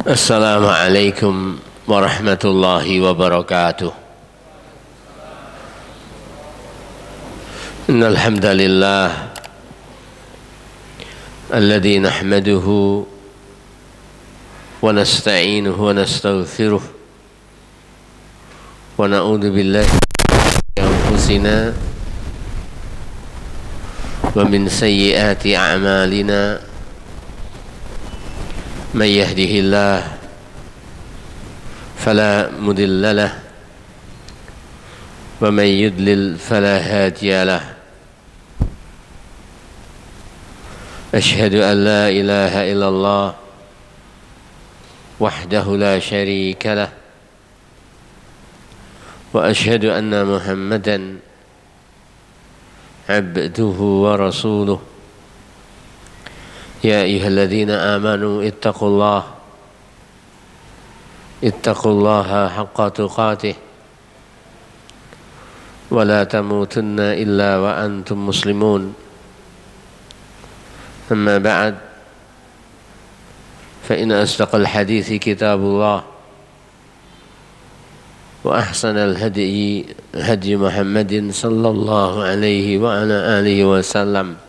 Assalamualaikum warahmatullahi wabarakatuh. Innal hamdalillah alladzi nahmaduhu wa nasta'inuhu wa nastaghfiruh wa na'udzu billahi min anfusina wa min sayyiati a'malina. من يهده الله فلا مضل له ومن يضلل فلا هادي له. أشهد أن لا إله إلا الله وحده لا شريك له وأشهد أن محمدا عبده ورسوله. يا أيها الذين آمنوا اتقوا الله حق تقاته ولا تموتن إلا وأنتم مسلمون. أما بعد فإن أصدق الحديث كتاب الله وأحسن الهدي هدي محمد صلى الله عليه وعلى آله وسلم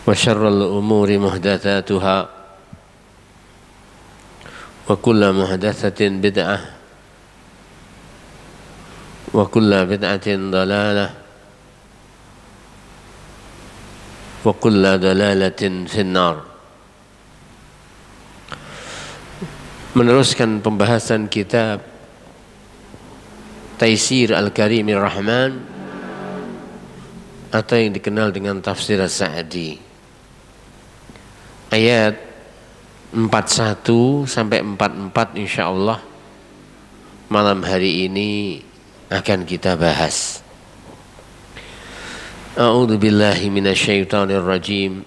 وشر الأمور محدثاتها وكل محدثة بدعة وكل بدعة ضلالة وكل ضلالة في النار. Meneruskan pembahasan kitab Taisir Al-Karimir Rahman atau yang dikenal dengan Tafsir As-Sa'di. Ayat 41 sampai 44 insyaallah malam hari ini akan kita bahas. A'udzu billahi minasyaitonir rajim.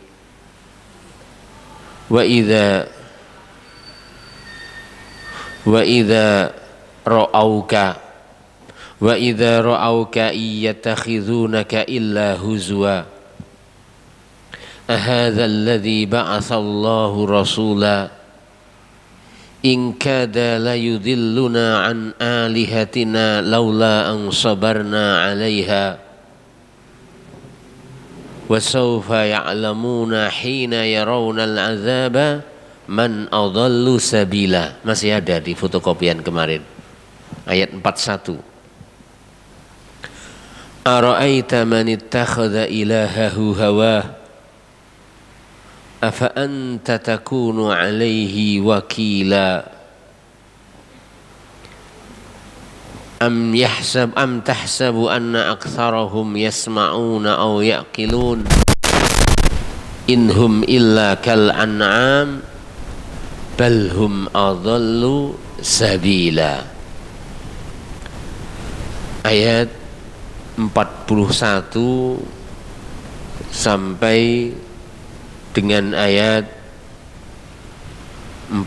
Wa idza ra'auka iyattakhidhunaka illa huzwa. أهذا الذي بعث الله رسولا إن كاد ليضلنا عن آلهتنا لولا أن صبرنا عليها وسوف يعلمون حين يرون العذاب من أضل سبيلا. Masih ada di fotokopian kemarin ayat 41. أرأيت من اتخذ إلهه هواه أفأنت تكون عليه وكيلا أم تحسب أن أكثرهم يسمعون أو يعقلون إن هم إلا كالأنعام بل هم أضل سبيلا. Ayat 41 sampai dengan ayat 44.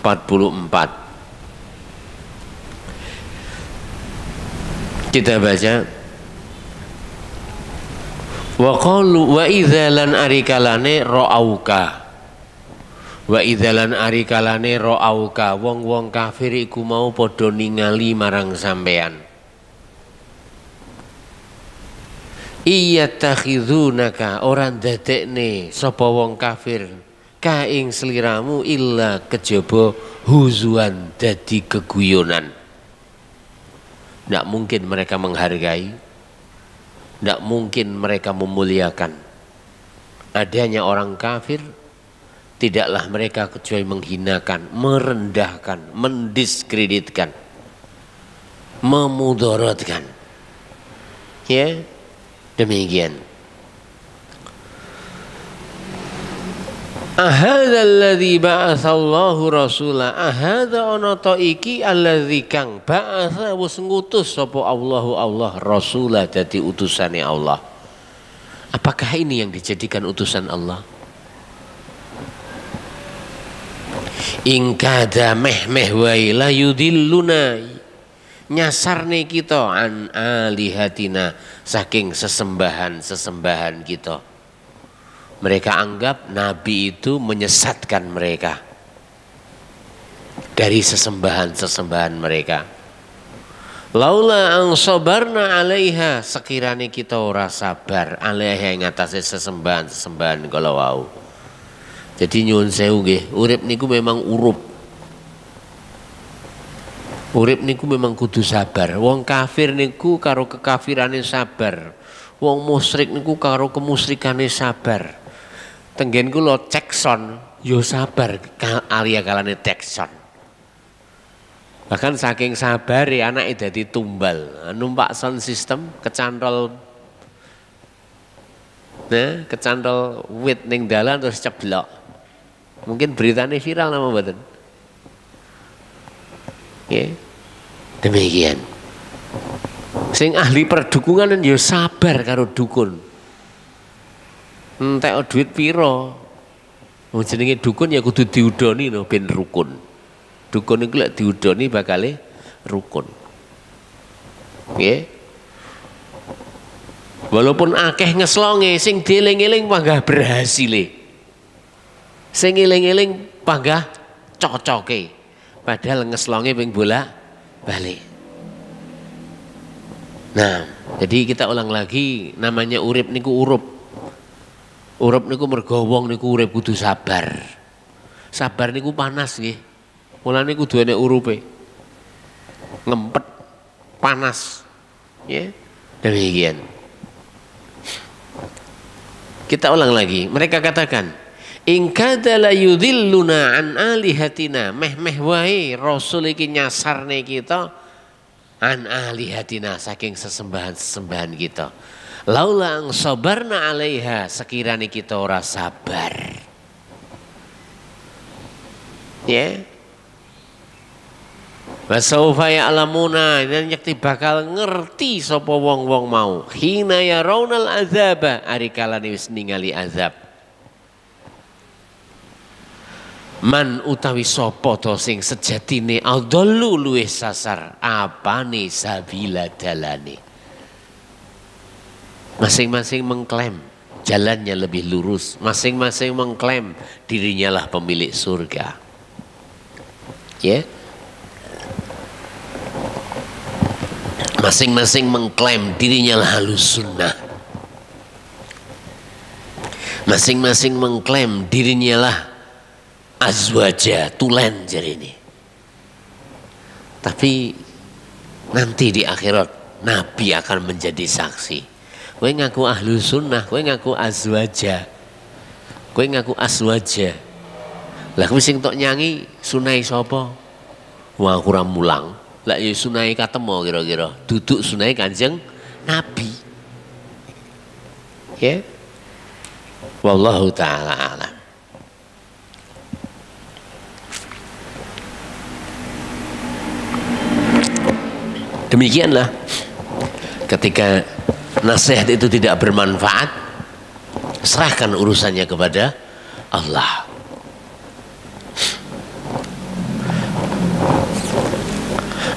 Kita baca. Wa qalu wa idza lan arikalane ra'auka. Wa idza lan arikalane ra'auka, wong-wong kafir iku mau padha ningali marang sampean. Iyattakhidhunaka, orang dadekne sapa wong kafir ka ing sliramu illa kejaba huzuan, dadi keguyonan. Tidak mungkin mereka menghargai, tidak mungkin mereka memuliakan adanya orang kafir. Tidaklah mereka kecuali menghinakan, merendahkan, mendiskreditkan, memudaratkan. Ya, demikian. Ahadza alladzi ba'atsallahu rasula, ahadza ana ta iki alladzi kang ba'atsa wis ngutus sapa Allah rasula, dadi utusane Allah. Apakah ini yang dijadikan utusan Allah? In kada meh wae la yudilluna, nyasarne kita an alihatina, saking sesembahan kita. Mereka anggap Nabi itu menyesatkan mereka. dari sesembahan-sesembahan mereka. Laula ang sabarna 'alaiha, sekiranya kita ora sabar 'alaiha ing atase sesembahan-sesembahan kala wau. Jadi nyuwun sewu nggih, urip niku memang urup. Urip niku memang kudu sabar. Wong kafir niku karo kekafirane sabar. Wong musyrik niku karo kemusyrikane sabar. Tenggen kula cekson yo sabar alia kalane tekson. Bahkan saking sabare anake dadi tumbal, numpak sound system kecantol kecantol wit ning dalan terus ceblok. Mungkin beritanya viral nama mboten. Nggih. Demikian. Sing ahli perdukunan yo sabar karo dukun. Entek duit piro. Wong jenenge dukun ya kudu diudoni no ben rukun. Dukun iku lek diudoni bakale rukun. Nggih. Walaupun akeh ngeslonge sing dieling-eling panggah berhasile. Sing eling-eling panggah cocoke. Padahal ngeslonge ping bolak-balik. Nah, jadi kita ulang lagi, namanya urip niku urup. Urup niku mergo wong niku urip kudu sabar. Sabar niku panas nggih. Mulane kudu enek urupe. Ngempet, panas. Ya. Demikian. Kita ulang lagi. Mereka katakan, "In kada la yudhilluna an alihatina." Meh-meh wae Rasul iki nyasarne kita an alihatina saking sesembahan-sesembahan kita. Laula ang sabarna 'alaiha, sekiranya kita ora sabar. Ya. Wa saufa ya'lamuna, dan yakti bakal ngerti sapa wong-wong mau. Hina yarawnal azaba, ari kalane wis ningali azab. Man utawi sapa to sing sejatine adallu luwih sasar, apane sabila dalane. Masing-masing mengklaim jalannya lebih lurus, masing-masing mengklaim dirinya lah pemilik surga. Ya. Masing-masing mengklaim dirinya lah Ahlus Sunnah. Masing-masing mengklaim dirinya lah azwaja, tulen jari ini. Tapi nanti di akhirat Nabi akan menjadi saksi. Kowe ngaku Ahlus Sunnah, kowe ngaku azwaja, kowe ngaku azwaja. Lah kowe sing tok nyanyi sunai sapa? Wah kurang mulang. Lah ya sunai katemu kira-kira. Duduk sunai Kanjeng Nabi. Ya. Wallahu taala alam. Demikianlah ketika nasihat itu tidak bermanfaat, serahkan urusannya kepada Allah.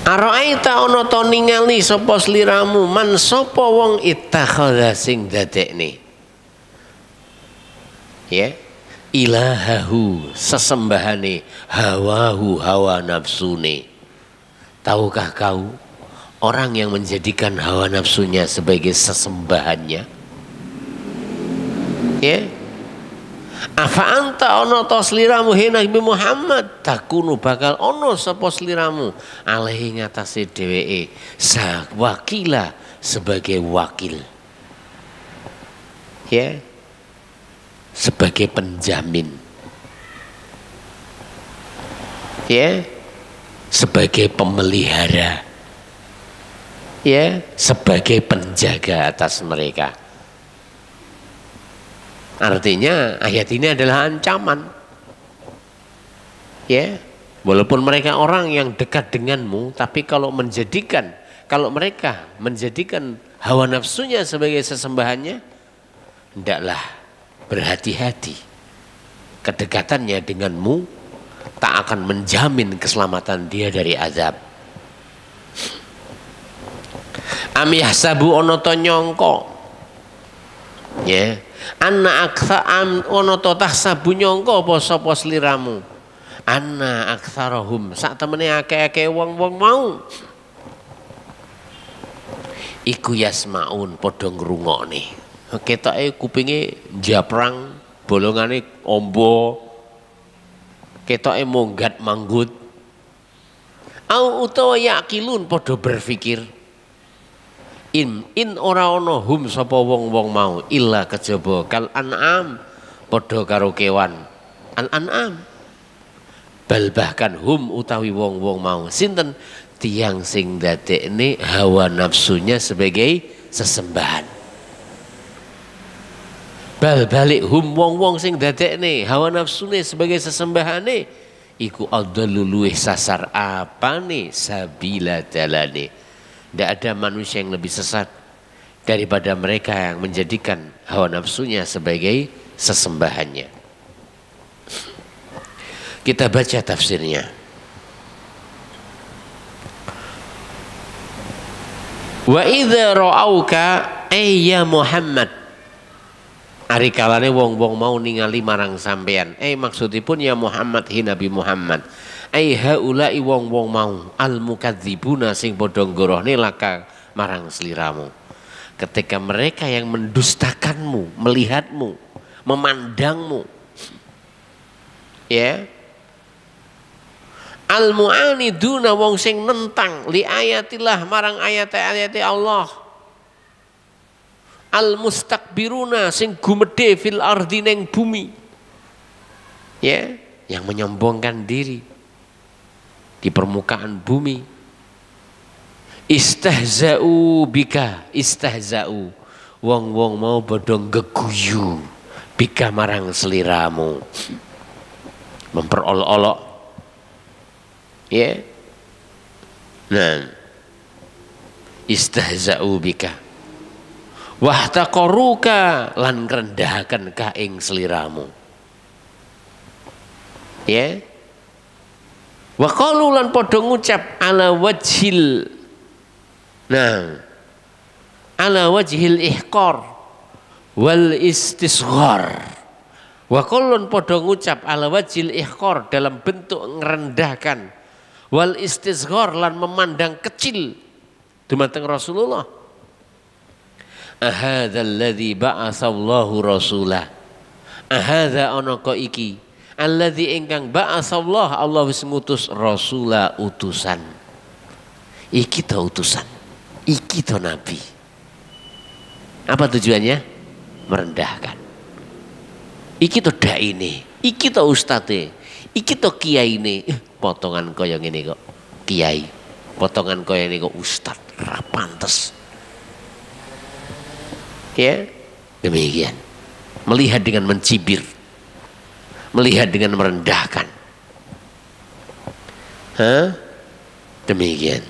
Araita ana to ningali sapa sliramu man sapa wong ittakhadha sing dadekne. Ya, ilahahu sesembahane hawahu hawa nafsune. Tahukah kau orang yang menjadikan hawa nafsunya sebagai sesembahannya? Ya. Afa anta ono to sliramu he Nabi Muhammad takunu bakal ono sapa sliramu alaihi ngatasi dheweke wakila sebagai wakil. Ya. Sebagai penjamin. Ya. Sebagai pemelihara. Ya, sebagai penjaga atas mereka. Artinya ayat ini adalah ancaman. Ya, walaupun mereka orang yang dekat denganmu, tapi kalau mereka menjadikan hawa nafsunya sebagai sesembahannya, hendaklah berhati-hati. Kedekatannya denganmu tak akan menjamin keselamatan dia dari azab. Am yahsabu ana ta nyangka. Ya. Anna aksa am ono to tahsabu nyangka apa sapa sliramu anna aktsarahum sak temene akeh-akeh wong-wong mau iku yasmaun padha ngrungokne. Ketoke kupinge japrang, bolongane ombo, ketoke monggat manggut. Au utawa yakilun padha berpikir. In ora ana hum sapa wong-wong mau illa kejaba kal an'am padha karo kewan. Al an'am. Bal bahkan hum utawi wong-wong mau sinten tiang sing dadekne hawa nafsunya sebagai sesembahan. Bal balik hum wong-wong sing dadekne hawa nafsune sebagai sesembahane iku adallu luwih sasar apane sabila dalane. Tidak ada manusia yang lebih sesat daripada mereka yang menjadikan hawa nafsunya sebagai sesembahannya. Kita baca tafsirnya. Wa idza ra'auka ya Muhammad. Ari kalane wong-wong mau ningali marang sampean. Maksudipun ya Muhammad hi Nabi Muhammad. Haula'i wong-wong mau al mukadzibuna sing padha nggorohne laka marang sliramu. Ketika mereka yang mendustakanmu, melihatmu, memandangmu. Ya. Al mu'aniduna wong sing nentang li ayatillah marang ayat-ayat Allah. Al mustakbiruna sing gumedhe fil ardi ning bumi. Ya, yang menyombongkan diri di permukaan bumi. Istahza'u bika, istahza'u. Wong-wong mau padha geguyu bika marang sliramu. Memperolok-olok. Ya. Nah. Istahza'u bika. Wahtaqaruka lan ngrendahaken ka ing sliramu. Ya. Wa qalu lan padha ngucap ala wajhil. Nah. Ala wajhil ihqar wal istisghar. Wa qalu padha ngucap ala wajhil ihqar dalam bentuk ngerendahkan wal istisghar lan memandang kecil dumateng Rasulullah. Ahadzal ladzi ba'atsallahu rasulah. Ahadza anaka iki alladzi ingkang ba'atsallah Allah wis ngutus rasula utusan. Iki ta utusan. Iki ta nabi. Apa tujuannya? Merendahkan. Iki ta daine, iki ta ustate, iki ta kiyaine. Potongan kaya ngene kok kiai. Potongan kaya ngene kok ustad, ra pantes. Ya, demikian. Melihat dengan mencibir. Melihat dengan merendahkan. Demikian.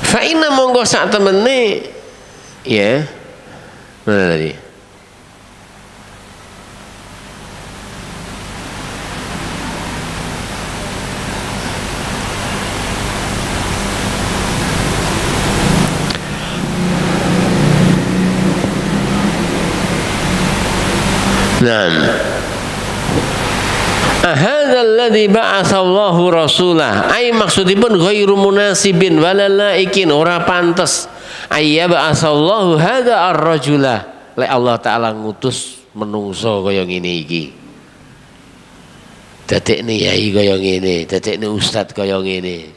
Fa inna monggo sak temene ya. Mana tadi? Nah, ahadzal ladzi ba'atsallahu rasulah. Ai maksudipun ghairu munasibin walalaikin ora pantes. Ayya ba'atsallahu hadza ar-rajula. Lek Allah taala ngutus menungso kaya ngene iki. Dadekne yai kaya ngene, dadekne ustad kaya ngene.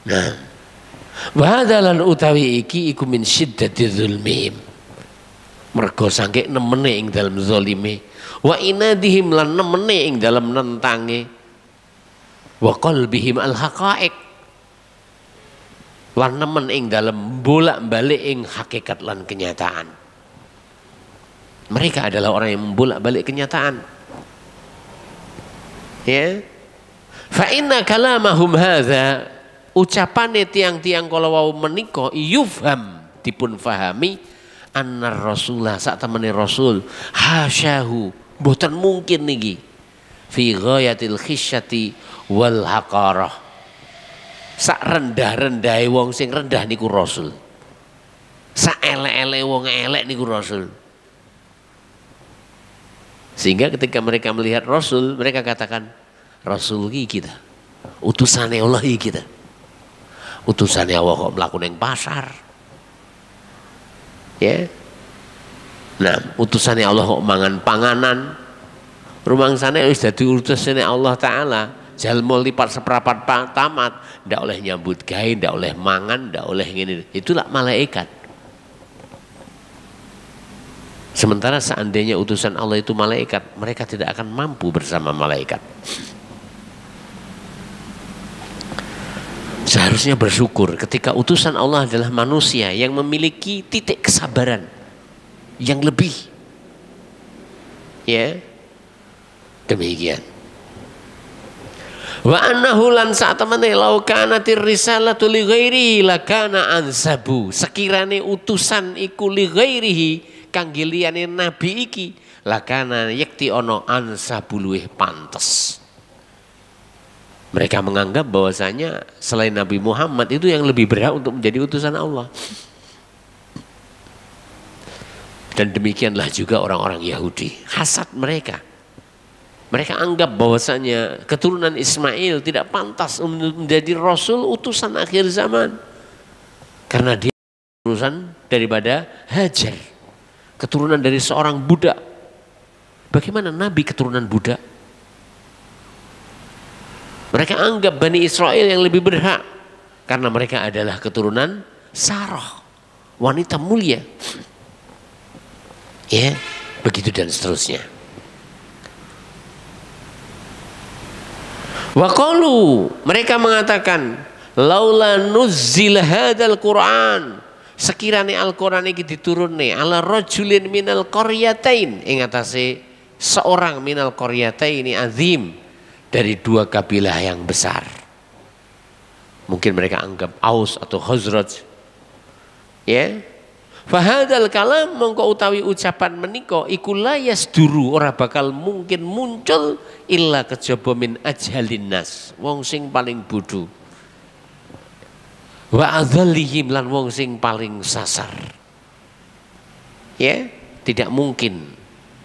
Nah, wa hadzalan utawi iki iku min syiddati dzulmihim. Mergo saking nemene ing dalam zalime wa inadihim lan nemene ing dalam nentange wa qalbihim al haqaiq lan nemen ing dalam bolak-balik ing hakikat lan kenyataan. Mereka adalah orang yang membolak-balik kenyataan. Ya. Fa inna kalamahum hadza ucapane tiang-tiang kala wau menika yufham dipun fahami anna rasulah sak temene rasul hasyahu mboten mungkin niki fi ghayatil khisyati wal haqarah. Sak rendah-rendahe wong sing rendah niku rasul. Sak elek-elek wong elek niku rasul. Sehingga ketika mereka melihat Rasul, mereka katakan, Rasul kita, utusannya Allah kita. Utusannya Allah kok melakukan yang pasar. Ya. Nah, utusannya Allah kok mangan panganan. Rumangsane wis dadi utusannya Allah Ta'ala. Jalmo lipat seperapat tamat, ndak oleh nyambut gawe, ndak oleh mangan, ndak oleh ngene. Itulah malaikat. Sementara seandainya utusan Allah itu malaikat, mereka tidak akan mampu bersama malaikat. Seharusnya bersyukur ketika utusan Allah adalah manusia yang memiliki titik kesabaran yang lebih. Ya. Demikian. Wa annahu lan sa'tamane law kanatir risalatu li ghairihi lakana ansabu. Sekirane utusan iku li ghairihi kangge liyane nabi iki lakana yakti ono ansabu luwih pantes. Mereka menganggap bahwasanya selain Nabi Muhammad itu yang lebih berhak untuk menjadi utusan Allah. Dan demikianlah juga orang-orang Yahudi. Hasad mereka. Mereka anggap bahwasanya keturunan Ismail tidak pantas menjadi Rasul utusan akhir zaman. Karena dia utusan daripada Hajar. Keturunan dari seorang budak. Bagaimana Nabi keturunan budak? Mereka anggap Bani Israel yang lebih berhak. Karena mereka adalah keturunan Sarah. Wanita mulia. Ya, begitu dan seterusnya. Waqalu, mereka mengatakan, laula nuzzila hadzal Qur'an, sekiranya Al-Qur'an iki diturunne ala rajulin minal qaryatain, ing atase seorang minal qaryataini azim, dari dua kabilah yang besar. Mungkin mereka anggap Aus atau Khazraj. Ya. Fahadal kalam mongko utawi ucapan menika iku la yasduru, ora bakal mungkin muncul illa kejaba min ajhalin nas, wong sing paling bodho. Wa adzallihim, lan wong sing paling sasar. Ya, tidak mungkin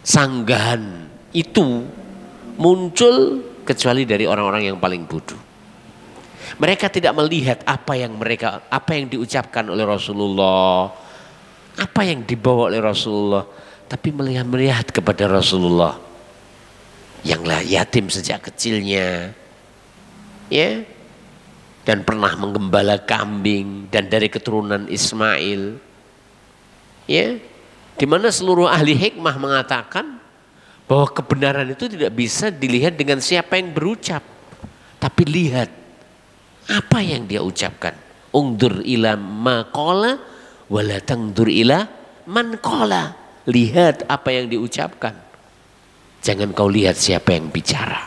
sanggahan itu muncul kecuali dari orang-orang yang paling bodoh. Mereka tidak melihat apa yang diucapkan oleh Rasulullah, apa yang dibawa oleh Rasulullah, tapi melihat kepada Rasulullah yang yatim sejak kecilnya, ya, dan pernah menggembala kambing dan dari keturunan Ismail, ya, di mana seluruh ahli hikmah mengatakan bahwa kebenaran itu tidak bisa dilihat dengan siapa yang berucap, tapi lihat apa yang dia ucapkan. Ungdur ila maqala wala tangdur ila man qala. Lihat apa yang diucapkan, jangan kau lihat siapa yang bicara.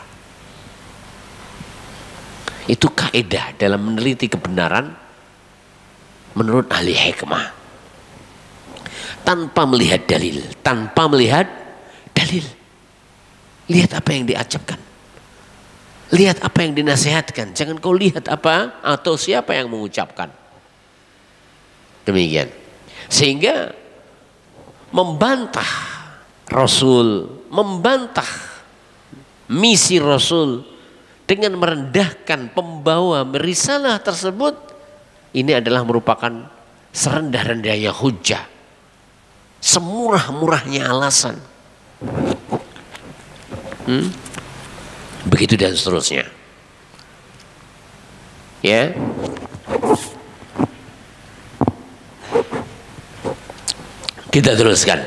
Itu kaidah dalam meneliti kebenaran menurut ahli hikmah. Tanpa melihat dalil, lihat apa yang diucapkan, lihat apa yang dinasihatkan, jangan kau lihat apa atau siapa yang mengucapkan. Demikian. Sehingga membantah Rasul, membantah misi Rasul dengan merendahkan pembawa risalah tersebut, ini adalah merupakan serendah-rendahnya hujah, semurah-murahnya alasan. Begitu dan seterusnya. Ya. Kita teruskan.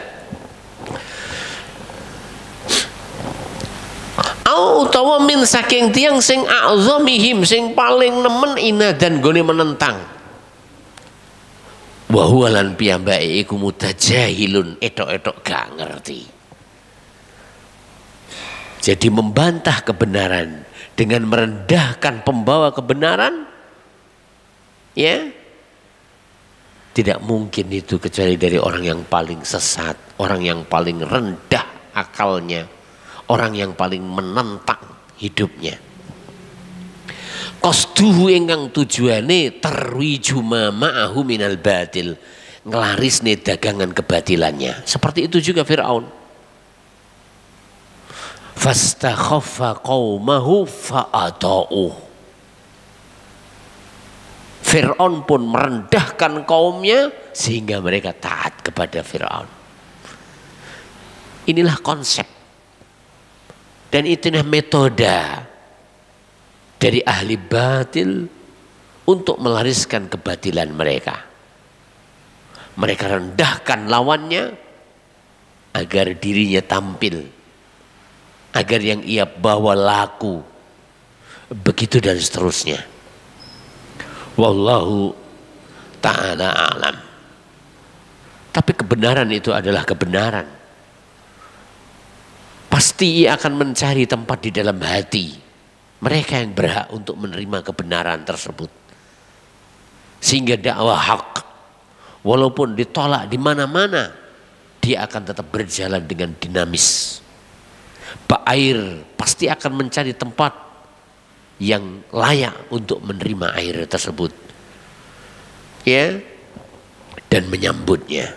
Utawa min saking tiang sing a'zamihim, sing paling nemen inadan gone menentang. Wa huwa lan piyambake iku mutajahilun, etok-etok gak ngerti. Jadi membantah kebenaran dengan merendahkan pembawa kebenaran, ya, tidak mungkin itu kecuali dari orang yang paling sesat, orang yang paling rendah akalnya, orang yang paling menentang hidupnya. Qasduhu ingkang tujuane tarwiju ma ma'ahu minal batil, nglarisne dagangan kebatilannya. Seperti itu juga Firaun. fastakhaffa qaumahu fa'ata'uh. Fir'aun pun merendahkan kaumnya sehingga mereka taat kepada Fir'aun. Inilah konsep dan itulah metode dari ahli batil untuk melariskan kebatilan mereka. Mereka rendahkan lawannya agar dirinya tampil, agar yang ia bawa laku, begitu dan seterusnya. Wallahu ta'ala a'lam. Tapi kebenaran itu adalah kebenaran. Pasti ia akan mencari tempat di dalam hati mereka yang berhak untuk menerima kebenaran tersebut. Sehingga dakwah hak walaupun ditolak di mana-mana, dia akan tetap berjalan dengan dinamis. Bak air pasti akan mencari tempat yang layak untuk menerima air tersebut, ya, dan menyambutnya.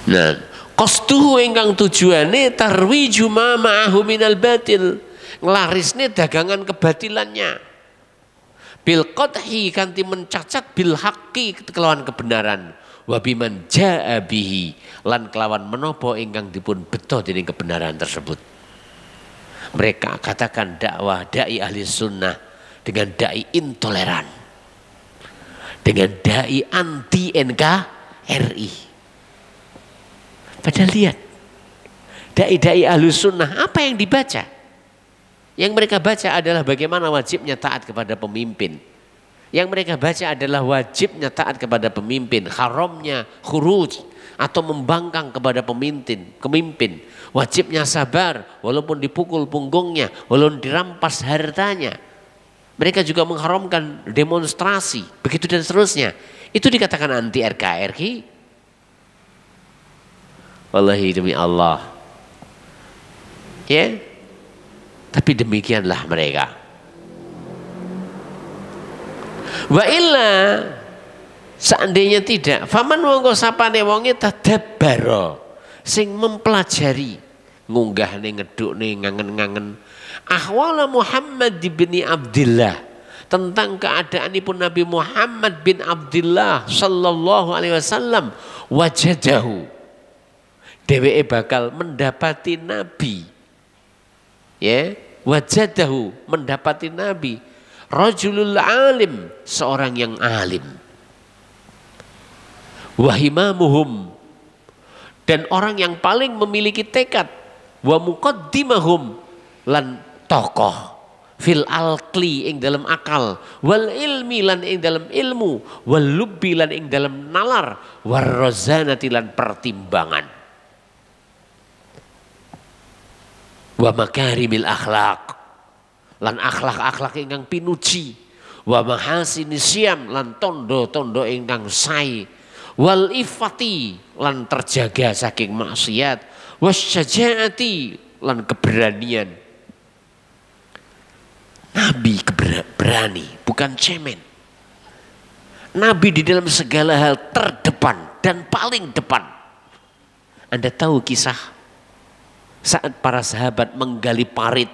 Nah, qasduhu ingkang tujuane tarwiju ma ma'ahu minal batil, nglarisne dagangan kebatilannya, bil qadhi kanthi mencacat, bil haqqi kelawan kebenaran, wa biman jaa bihi lan kelawan menapa ingkang dipun beto dening kebenaran tersebut. Mereka katakan dakwah dai ahli sunnah dengan dai intoleran, dengan dai anti NKRI. Padahal lihat dai-dai ahli sunnah apa yang dibaca? Yang mereka baca adalah bagaimana wajibnya taat kepada pemimpin. Yang mereka baca adalah wajibnya taat kepada pemimpin, haramnya khuruj atau membangkang kepada pemimpin. Wajibnya sabar walaupun dipukul punggungnya, walaupun dirampas hartanya. Mereka juga mengharamkan demonstrasi, begitu dan seterusnya. Itu dikatakan anti NKRI. Wallahi demi Allah. Ya. Tapi demikianlah mereka. Wa illa seandainya tidak, faman wongko sapane wonge tadabbara, sing mempelajari, ngunggah nih ngeduk nih ngangen-ngangen ahwala Muhammad bin Abdullah, tentang keadaanipun Nabi Muhammad bin Abdullah sallallahu alaihi wasallam, wajadahu, dheweke bakal mendapati Nabi, ya, wajadahu mendapati Nabi, rajulul alim, seorang yang alim, wahimamuhum, dan orang yang paling memiliki tekad, wa muqaddimahum, lan tokoh, fil alqli ing dalam akal, wal ilmi lan ing dalam ilmu, wal lubbi lan ing dalam nalar, war rozanati lan pertimbangan, wa makarimil akhlaq, lan akhlak-akhlak ingkang pinuji, wa mahasini siam, lan tondo-tondo ingkang sae, wal ifati, lan terjaga saking maksiat, wasyajaati, lan keberanian. Nabi berani, bukan cemen. Nabi di dalam segala hal terdepan dan paling depan. Anda tahu kisah saat para sahabat menggali parit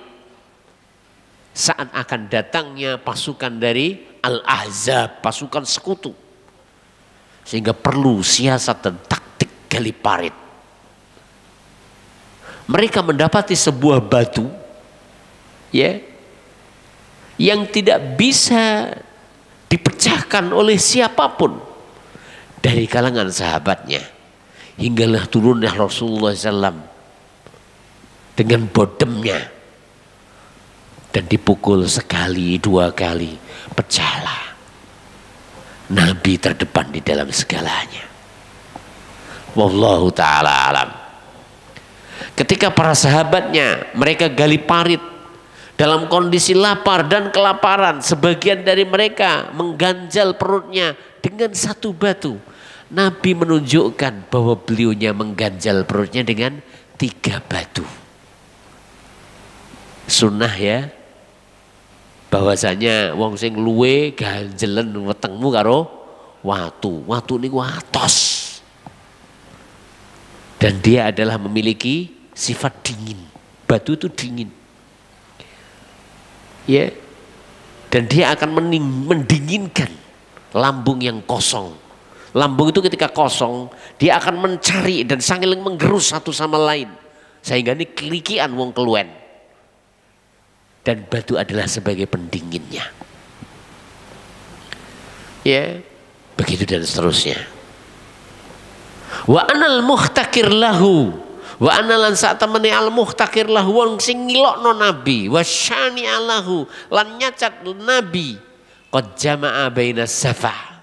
saat akan datangnya pasukan dari Al-Ahzab, pasukan sekutu, sehingga perlu siasat dan taktik gali parit. Mereka mendapati sebuah batu, ya, yang tidak bisa dipecahkan oleh siapapun dari kalangan sahabatnya, hinggalah turunlah Rasulullah SAW dengan bodemnya dan dipukul sekali dua kali, pecahlah. Nabi terdepan di dalam segalanya. Wallahu ta'ala alam. Ketika para sahabatnya mereka gali parit dalam kondisi lapar dan kelaparan, sebagian dari mereka mengganjal perutnya dengan satu batu. Nabi menunjukkan bahwa beliaunya mengganjal perutnya dengan 3 batu. Sunnah ya, bahwasanya wong sing luwe ganjelen wetengmu karo watu niku atos. Dan dia adalah memiliki sifat dingin. Batu itu dingin. Ya. Dan dia akan mendinginkan lambung yang kosong. Lambung itu ketika kosong, dia akan mencari dan saling menggerus satu sama lain. Sehingga ini kelikian wong keluwen. Dan batu adalah sebagai pendinginnya. Ya, begitu dan seterusnya. Wa anal muhtakir lahu, wa analan saat temani al muhtakir lahu wong sing ngilokno nabi, wa syani alahu lan nyacat nabi qad jama'a baina safah.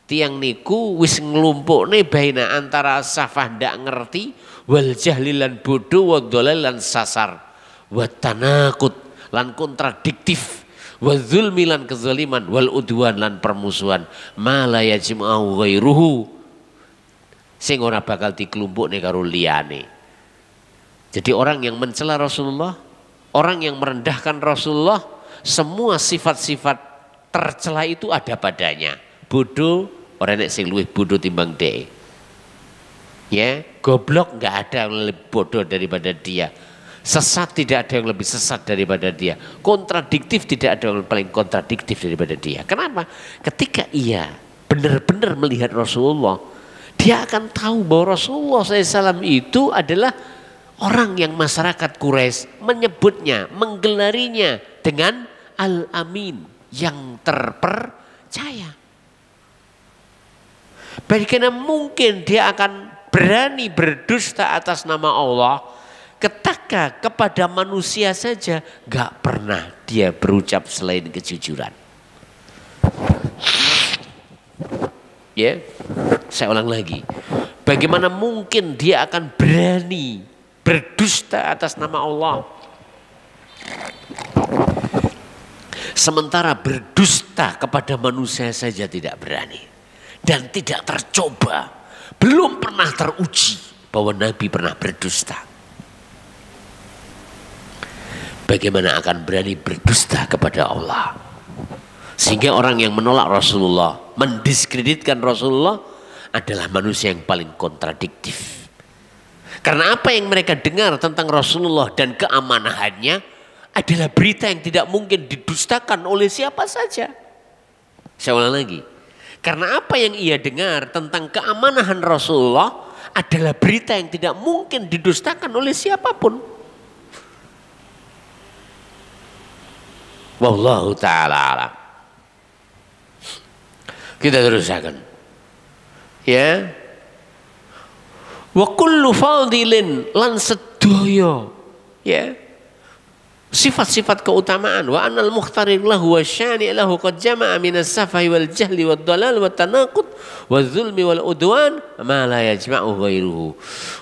Tiang niku wis nglumpukne baina antara safah ndak ngerti wal jahli lan bodoh wa dhalal lan sasar wa tanaqud lan kontradiktif wa zulmi lan kezaliman wal udwan lan permusuhan ma la yajma'u ghairuhu sing ora bakal diklumpukne karo liyane. Jadi orang yang mencela Rasulullah, orang yang merendahkan Rasulullah, semua sifat-sifat tercela itu ada padanya. Bodoh, orang nek sing luwih bodoh timbang dhek. Ya, goblok enggak ada yang lebih bodoh daripada dia. Sesat tidak ada yang lebih sesat daripada dia. Kontradiktif tidak ada yang paling kontradiktif daripada dia. Kenapa? Ketika ia benar-benar melihat Rasulullah, dia akan tahu bahwa Rasulullah SAW itu adalah orang yang masyarakat Quraisy menyebutnya, menggelarinya dengan Al-Amin, yang terpercaya. Bagaimana mungkin dia akan berani berdusta atas nama Allah ketika kepada manusia saja gak pernah dia berucap selain kejujuran. Ya, saya ulang lagi. Bagaimana mungkin dia akan berani berdusta atas nama Allah, sementara berdusta kepada manusia saja tidak berani dan tidak tercoba, belum pernah teruji bahwa Nabi pernah berdusta. Bagaimana akan berani berdusta kepada Allah? Sehingga orang yang menolak Rasulullah, mendiskreditkan Rasulullah adalah manusia yang paling kontradiktif. Karena apa yang mereka dengar tentang Rasulullah dan keamanahannya adalah berita yang tidak mungkin didustakan oleh siapa saja. Saya ulang lagi. Karena apa yang ia dengar tentang keamanahan Rasulullah adalah berita yang tidak mungkin didustakan oleh siapapun. Wallahu ta'ala alam. Kita teruskan. Ya. Wa kullu fadilin lan sedaya. Ya. Sifat-sifat keutamaan wa anal mukhtarir lahu wa syani lahu qad jama'a minas safai wal jahli wad dalal wat tanaqud wal zulmi wal udwan ma la yajma'u ghairuhu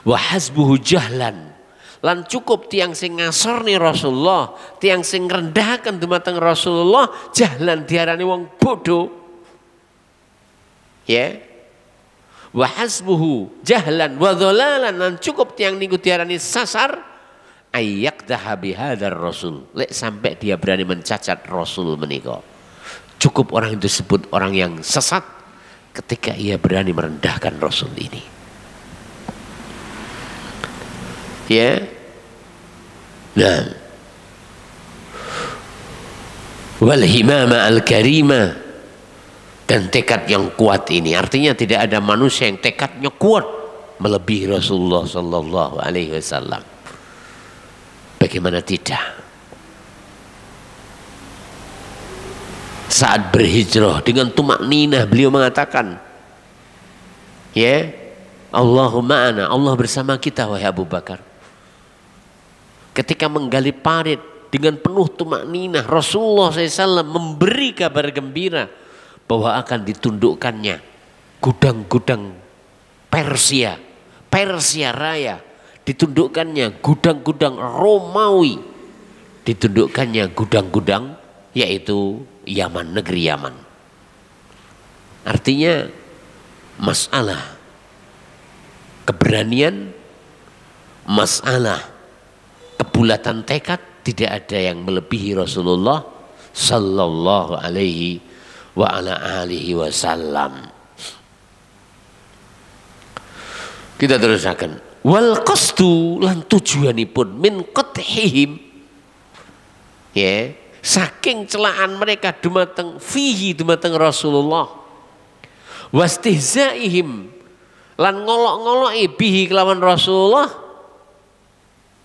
wa hasbuhu jahlan lan cukup tiang sing ngasorni Rasulullah, tiang sing rendahkan dumateng Rasulullah jahlan diarani wong bodoh. Ya, wa hasbuhu jahlan wa dhalalan lan cukup tiang niku diarani sasar ayyak dahabi hadar Rasul. Lek sampai dia berani mencacat Rasul menika. Cukup orang itu disebut orang yang sesat ketika ia berani merendahkan Rasul ini. Ya. Nah. Wal himama al-karima, dan tekad yang kuat ini artinya tidak ada manusia yang tekadnya kuat melebihi Rasulullah sallallahu alaihi wasallam. Bagaimana tidak? Saat berhijrah dengan tumakninah beliau mengatakan, ya, Allahumma ana, Allah bersama kita wahai Abu Bakar. Ketika menggali parit dengan penuh tumakninah, Rasulullah SAW memberi kabar gembira bahwa akan ditundukkannya gudang-gudang Persia, Persia Raya, ditundukkannya gudang-gudang Romawi, ditundukkannya gudang-gudang yaitu Yaman, negeri Yaman. Artinya masalah keberanian, masalah kebulatan tekad tidak ada yang melebihi Rasulullah sallallahu alaihi wa ala alihi wasallam. Kita teruskan. Wal qasdu lan tujuanipun min qathihim, ya, saking celaan mereka dumateng fihi dumateng Rasulullah, wastihzaihim lan ngolok-ngoloki bihi kelawan Rasulullah,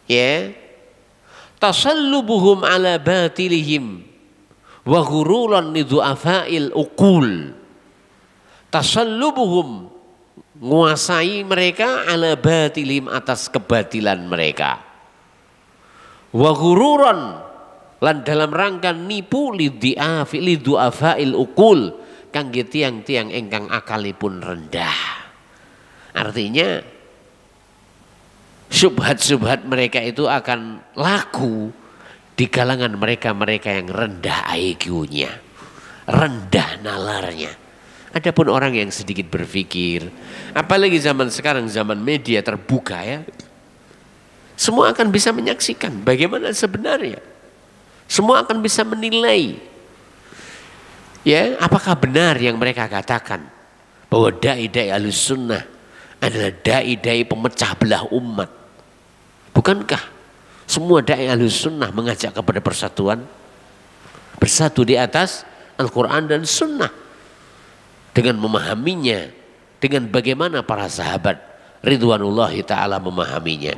ya, tasallubuhum ala batilihim wa ghururan lidhu'afa'il uqul. Tasallubuhum nguasai mereka ala batilihim atas kebatilan mereka, wa ghururan lan dalam rangka nipu lidhu'afa'il uqul kangge tiang-tiang ingkang akalipun rendah. Artinya syubhat-syubhat mereka itu akan laku di kalangan mereka-mereka yang rendah IQ-nya, rendah nalarnya. Adapun orang yang sedikit berpikir, apalagi zaman sekarang zaman media terbuka, ya, semua akan bisa menyaksikan bagaimana sebenarnya. Semua akan bisa menilai, ya, apakah benar yang mereka katakan bahwa dai-dai Ahlus Sunnah adalah dai-dai pemecah belah umat. Bukankah semua dai Ahlus Sunnah mengajak kepada persatuan, bersatu di atas Al-Quran dan Sunnah, dengan memahaminya, dengan bagaimana para sahabat ridwanullahi ta'ala memahaminya.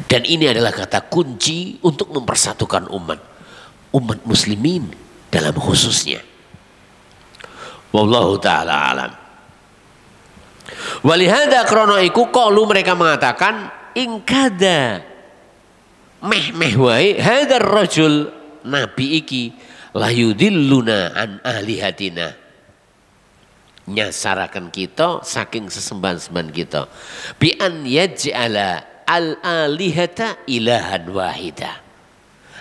Dan ini adalah kata kunci untuk mempersatukan umat muslimin dalam khususnya. Wallahu ta'ala alam. Walihada krono iku qalu mereka mengatakan ingkada meh wae hadar rajul nabi iki layudilluna an alihatina, nyasarakan kita saking sesembahan-sembahan kita, bi an yaj'ala al alihata ilahan wahida.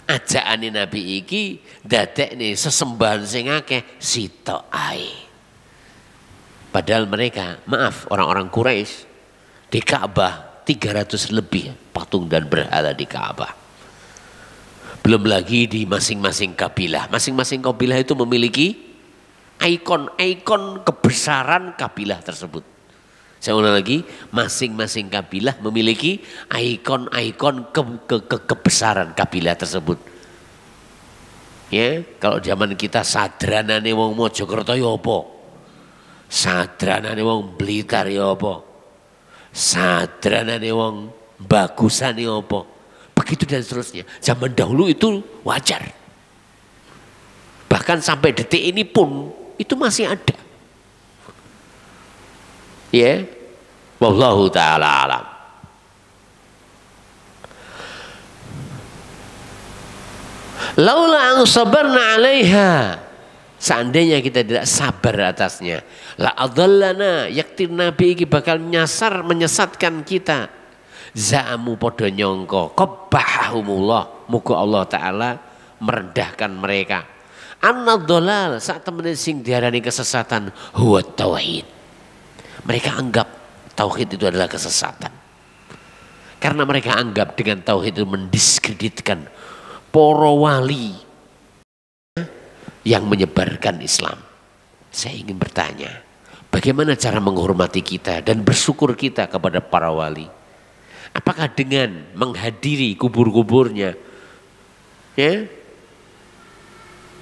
Ajaane nabi iki dadekne sesembahan sing akeh sitok ae. Padahal mereka, maaf, orang-orang Quraisy di Ka'bah 300 lebih patung dan berhala di Ka'bah. Belum lagi di masing-masing kabilah. Masing-masing kabilah itu memiliki ikon-ikon kebesaran kabilah tersebut. Saya ulang lagi, masing-masing kabilah memiliki ikon-ikon kebesaran kabilah tersebut. Ya, kalau zaman kita sadranane wong Mojokerto ya apa? Sadranane wong Blitar ya apa? Sadranane wong Bagusan ya apa? Begitu dan seterusnya. Zaman dahulu itu wajar. Bahkan sampai detik ini pun itu masih ada. Ya, wallahu ta'ala alam. Laula an sabarna 'alaiha, seandainya kita tidak sabar atasnya, la adallana, yakti nabi iki bakal menyesatkan kita. Za'amu podo nyongko qabbahumullah, muga Allah taala merendahkan mereka. Anna dhalal, sak temene sing diarani kesesatan huwa tauhid. Mereka anggap tauhid itu adalah kesesatan. Karena mereka anggap dengan tauhid itu mendiskreditkan para wali yang menyebarkan Islam. Saya ingin bertanya, bagaimana cara menghormati kita dan bersyukur kita kepada para wali? Apakah dengan menghadiri kubur-kuburnya, ya,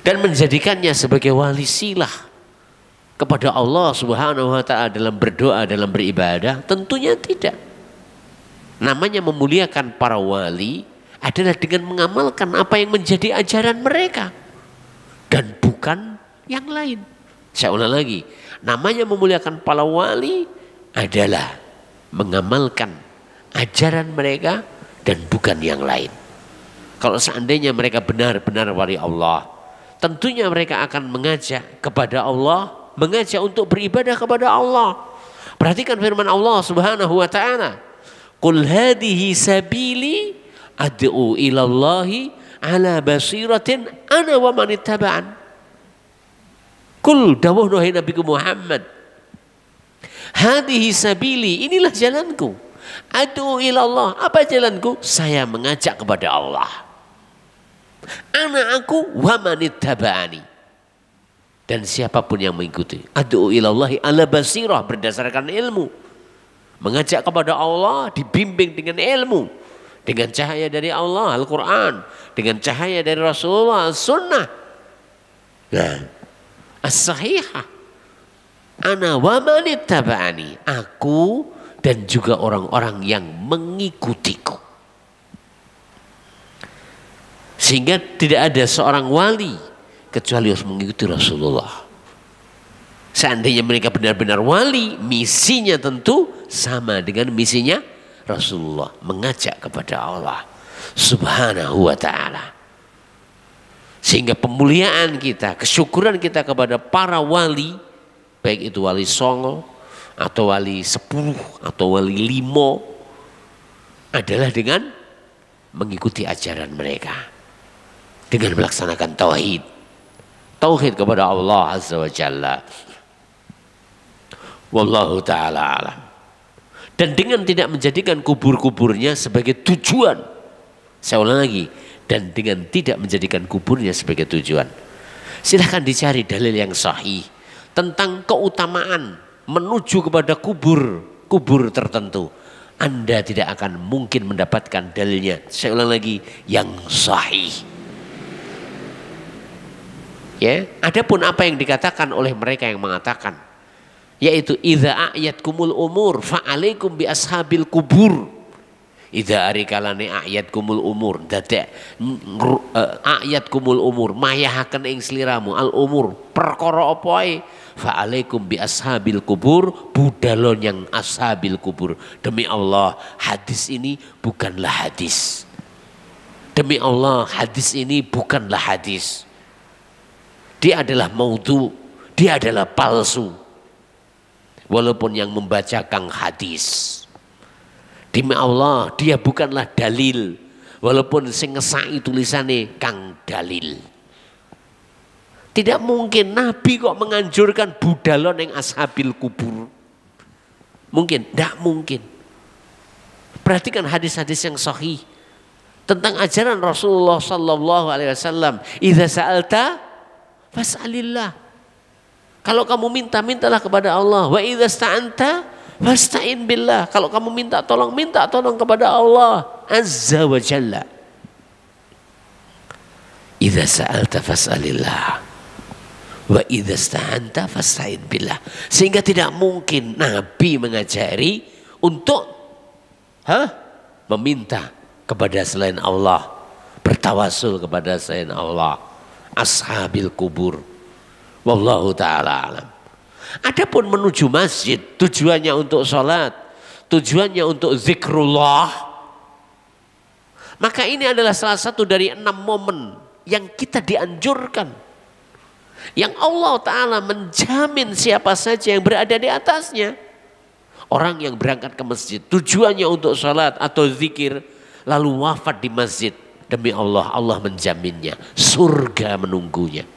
dan menjadikannya sebagai wali silah kepada Allah Subhanahu wa ta'ala dalam berdoa, dalam beribadah? Tentunya tidak. Namanya memuliakan para wali adalah dengan mengamalkan apa yang menjadi ajaran mereka dan bukan yang lain. Saya ulang lagi, namanya memuliakan para wali adalah mengamalkan ajaran mereka dan bukan yang lain. Kalau seandainya mereka benar-benar wali Allah, tentunya mereka akan mengajak kepada Allah, mengajak untuk beribadah kepada Allah. Perhatikan firman Allah Subhanahu wa ta'ala, qul hadhihi sabili ad'u ilallahi ala basiratin ana wa man ittaba'an. Kul dawuh Nabi Muhammad, hadhihi sabili, inilah jalanku. Ad'u ilallah, apa jalanku? Saya mengajak kepada Allah. Ana aku wa man ittaba'ani, dan siapapun yang mengikuti. Ad'u ilallahi ala basirah, berdasarkan ilmu. Mengajak kepada Allah dibimbing dengan ilmu. Dengan cahaya dari Allah, Al-Quran. Dengan cahaya dari Rasulullah, As-Sunnah. Nah, as-sahihah. Ana wa manittaba'ani. Aku dan juga orang-orang yang mengikutiku. Sehingga tidak ada seorang wali kecuali harus mengikuti Rasulullah. Seandainya mereka benar-benar wali, misinya tentu sama dengan misinya Rasulullah, mengajak kepada Allah Subhanahu wa ta'ala. Sehingga pemuliaan kita, kesyukuran kita kepada para wali, baik itu wali songo atau wali 10 atau wali 5, adalah dengan mengikuti ajaran mereka, dengan melaksanakan tauhid kepada Allah Azza wa Jalla. Wallahu ta'ala alam. Dan dengan tidak menjadikan kubur-kuburnya sebagai tujuan. Saya ulang lagi. Dan dengan tidak menjadikan kuburnya sebagai tujuan. Silahkan dicari dalil yang sahih tentang keutamaan menuju kepada kubur tertentu. Anda tidak akan mungkin mendapatkan dalilnya. Saya ulang lagi, yang sahih. Ya, adapun apa yang dikatakan oleh mereka yang mengatakan, yaitu idza a'yatkumul umur fa'alaikum bi ashabil kubur. Idza arikalane a'yatkumul umur, dadak a'yatkumul umur mayahaken ing sliramu al umur perkara apa ae, fa'alaikum bi ashabil kubur, budalon yang ashabil kubur. Demi Allah, hadis ini bukanlah hadis. Demi Allah, hadis ini bukanlah hadis. Dia adalah maudhu, dia adalah palsu. Walaupun yang membacakan hadis. Demi Allah, dia bukanlah dalil. Walaupun sing ngesai tulisannya kang dalil. Tidak mungkin Nabi kok menganjurkan budalon yang ashabil kubur. Mungkin? Tidak mungkin. Perhatikan hadis-hadis yang sahih tentang ajaran Rasulullah sallallahu alaihi wasallam. Idza sa'alta fas'alillah. Kalau kamu minta, mintalah kepada Allah. Wa idza sta'anta fasta'in billah. Kalau kamu minta tolong kepada Allah Azza wa Jalla. Idza sa'alta fas'alillah. Wa idza sta'anta fasta'in billah. Sehingga tidak mungkin Nabi mengajari untuk meminta kepada selain Allah, bertawasul kepada selain Allah. Ashabil kubur. Wallahu ta'ala alam. Adapun menuju masjid, tujuannya untuk sholat, tujuannya untuk zikrullah, maka ini adalah salah satu dari 6 momen yang kita dianjurkan, yang Allah Ta'ala menjamin siapa saja yang berada di atasnya. Orang yang berangkat ke masjid tujuannya untuk sholat atau zikir, lalu wafat di masjid, demi Allah, Allah menjaminnya surga menunggunya.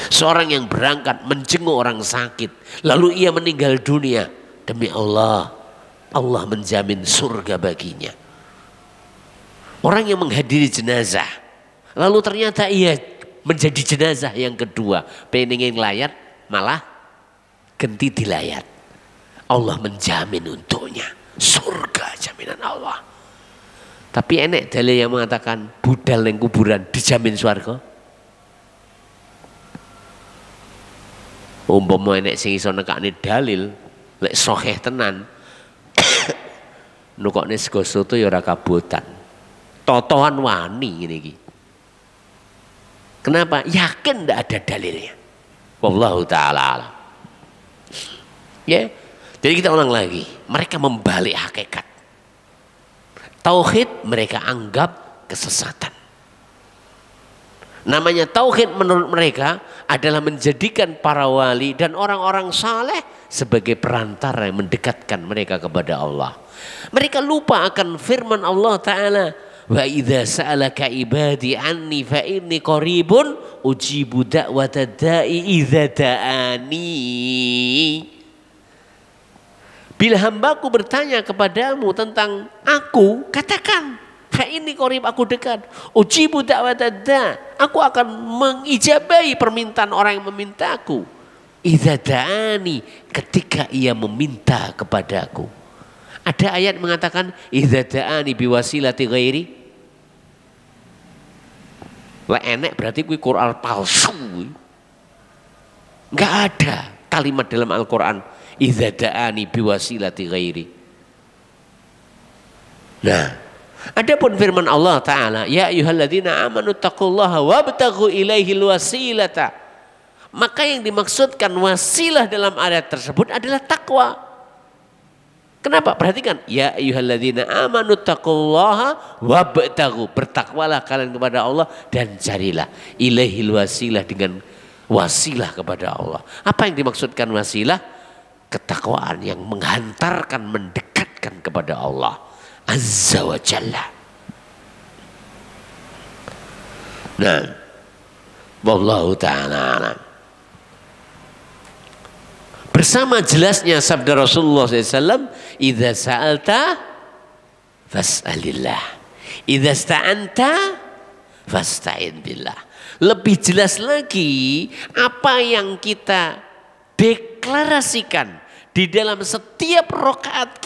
Seorang yang berangkat menjenguk orang sakit, lalu ia meninggal dunia, demi Allah, Allah menjamin surga baginya. Orang yang menghadiri jenazah, lalu ternyata ia menjadi jenazah yang kedua, pengen layat malah ganti dilayat, Allah menjamin untuknya surga, jaminan Allah. Tapi enek dalil yang mengatakan budal yang kuburan dijamin surga. Umpama enek sing iso nekakne dalil lek sahih tenan. Nukokne sego soto ya ora kabotan. Totohan wani ngene iki. Kenapa? Yakin ndak ada dalilnya. Wallahu taala alam. Ya. Jadi kita ulang lagi, mereka membalik hakikat. Tauhid mereka anggap kesesatan. Namanya tauhid menurut mereka adalah menjadikan para wali dan orang-orang saleh sebagai perantara yang mendekatkan mereka kepada Allah. Mereka lupa akan firman Allah Ta'ala, wa idza sa'alaka ibadi anni fa inni qaribun ujibu da'watad da'i idza da'ani. Bila hambaku bertanya kepadamu tentang aku, katakan Fa ini qarib, aku dekat. Ujibu da'watad da', aku akan mengijabahi permintaan orang yang memintaku. Idza da'ani, ketika ia meminta kepadaku. Ada ayat mengatakan idza da'ani biwasilati ghairi. Wah enek berarti kuwi Quran palsu. Enggak ada kalimat dalam Al-Quran idza da'ani biwasilati ghairi. Nah, adapun firman Allah Ta'ala, ya ayyuhalladzina amanu taqullaha wabtaghu ilaihil wasilata. Maka yang dimaksudkan wasilah dalam ayat tersebut adalah takwa. Kenapa? Perhatikan, ya ayyuhalladzina amanu taqullaha wabtaghu, bertakwalah kalian kepada Allah dan carilah ilaihil wasilah, dengan wasilah kepada Allah. Apa yang dimaksudkan wasilah? Ketakwaan yang menghantarkan, mendekatkan kepada Allah Azza wa Jalla. Nah, wallahu ta'ala alam. Bersama jelasnya sabda Rasulullah SAW, idza sa'alta fas'alillah, idza sta'anta fasta'in billah. Lebih jelas lagi apa yang kita deklarasikan di dalam setiap rakaat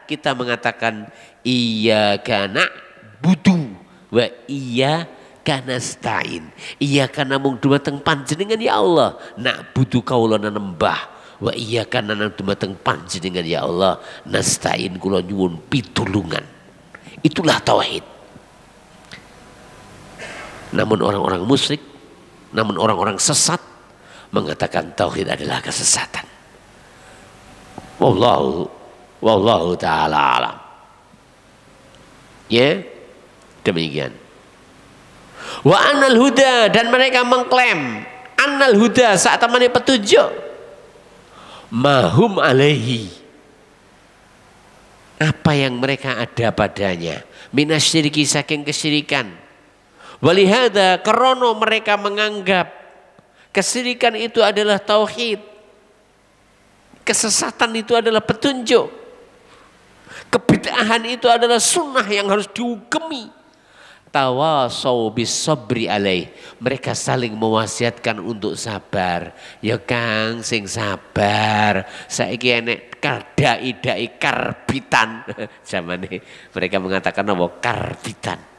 kita mengatakan iyyaka na'budu wa iyyaka nasta'in. Iyyaka namung dumateng panjenengan ya Allah, na'budu kaula nembah, wa iyyaka namung dumateng panjenengan ya Allah, nasta'in kula nyuwun pitulungan. Itulah tauhid. Namun orang-orang musyrik, namun orang-orang sesat mengatakan tauhid adalah kesesatan. Wallahu ta'ala alam. Ya, demikian. Wa annal huda, dan mereka mengklaim annal huda, saat temani petunjuk, mahum alaihi, apa yang mereka ada padanya, minasyiriki, saking kesyirikan. Walihada, kerono mereka menganggap kesyirikan itu adalah tauhid, kesesatan itu adalah petunjuk, kebid'ahan itu adalah sunnah yang harus dihukumi. Tawasau bis sabri alaih, mereka saling mewasiatkan untuk sabar. Ya Kang, sing sabar, saiki enek dai karbitan. Zaman ini mereka mengatakan apa? Karbitan.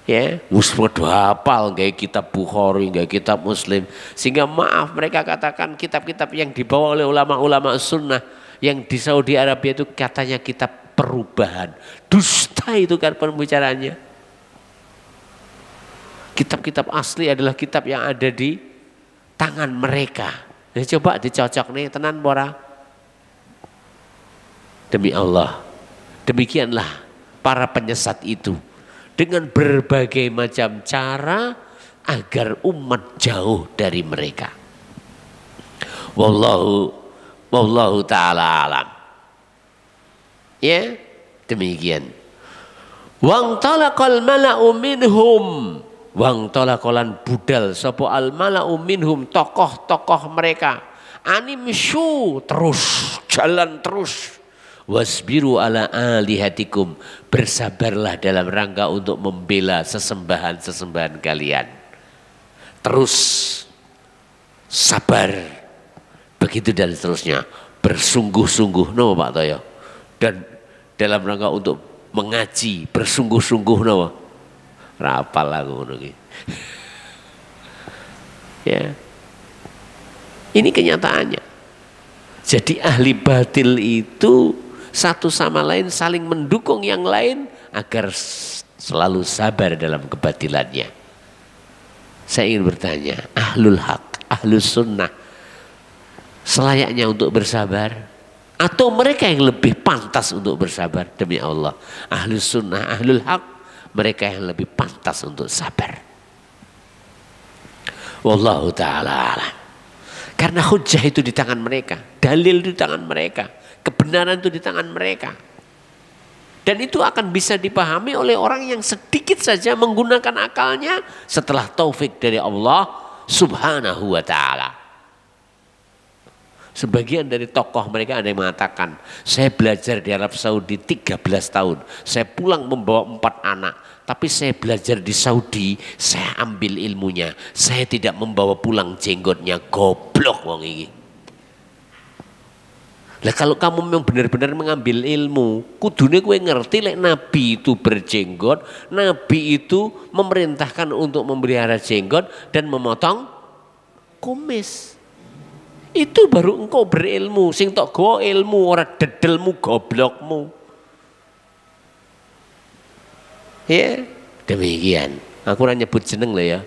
Ya, wis padha hafal gawe kitab Bukhari, gawe kitab Muslim. Sehingga maaf, mereka katakan kitab-kitab yang dibawa oleh ulama-ulama sunnah yang di Saudi Arabia itu katanya kitab perubahan. Dusta itu kan pembicaraannya. Kitab-kitab asli adalah kitab yang ada di tangan mereka. Nah, coba dicocok nih, tenan bora. Demi Allah, demikianlah para penyesat itu dengan berbagai macam cara agar umat jauh dari mereka. Wallahu ta'ala alam. Ya, demikian. Wang talaqal mala'u minhum, wang talaqalan budal sapa al mala'u minhum, tokoh-tokoh mereka, animsyu, terus jalan terus, wasbiru ala alihatikum, bersabarlah dalam rangka untuk membela sesembahan-sesembahan kalian. Terus sabar, begitu dan seterusnya, bersungguh-sungguh no Pak Toyo, dan dalam rangka untuk mengaji bersungguh-sungguh no, rapal aku ngono. Ya, ini kenyataannya. Jadi ahli batil itu satu sama lain saling mendukung yang lain agar selalu sabar dalam kebatilannya. Saya ingin bertanya, ahlul haq, ahlus sunnah selayaknya untuk bersabar atau mereka yang lebih pantas untuk bersabar? Demi Allah, ahlus sunnah, ahlul haq, mereka yang lebih pantas untuk sabar. Wallahu ta'ala alam. Karena hujjah itu di tangan mereka, dalil itu di tangan mereka, kebenaran itu di tangan mereka. Dan itu akan bisa dipahami oleh orang yang sedikit saja menggunakan akalnya setelah taufik dari Allah Subhanahu wa ta'ala. Sebagian dari tokoh mereka ada yang mengatakan, saya belajar di Arab Saudi 13 tahun. Saya pulang membawa 4 anak. Tapi saya belajar di Saudi, saya ambil ilmunya. Saya tidak membawa pulang jenggotnya. Goblok wong iki. Lah kalau kamu memang benar-benar mengambil ilmu, kudune kowe ngerti lek Nabi itu berjenggot, Nabi itu memerintahkan untuk memelihara jenggot dan memotong kumis. Itu baru engkau berilmu, sing tok go ilmu ora dedelmu goblokmu. Ya, demikian. Aku ora nyebut jeneng lah ya.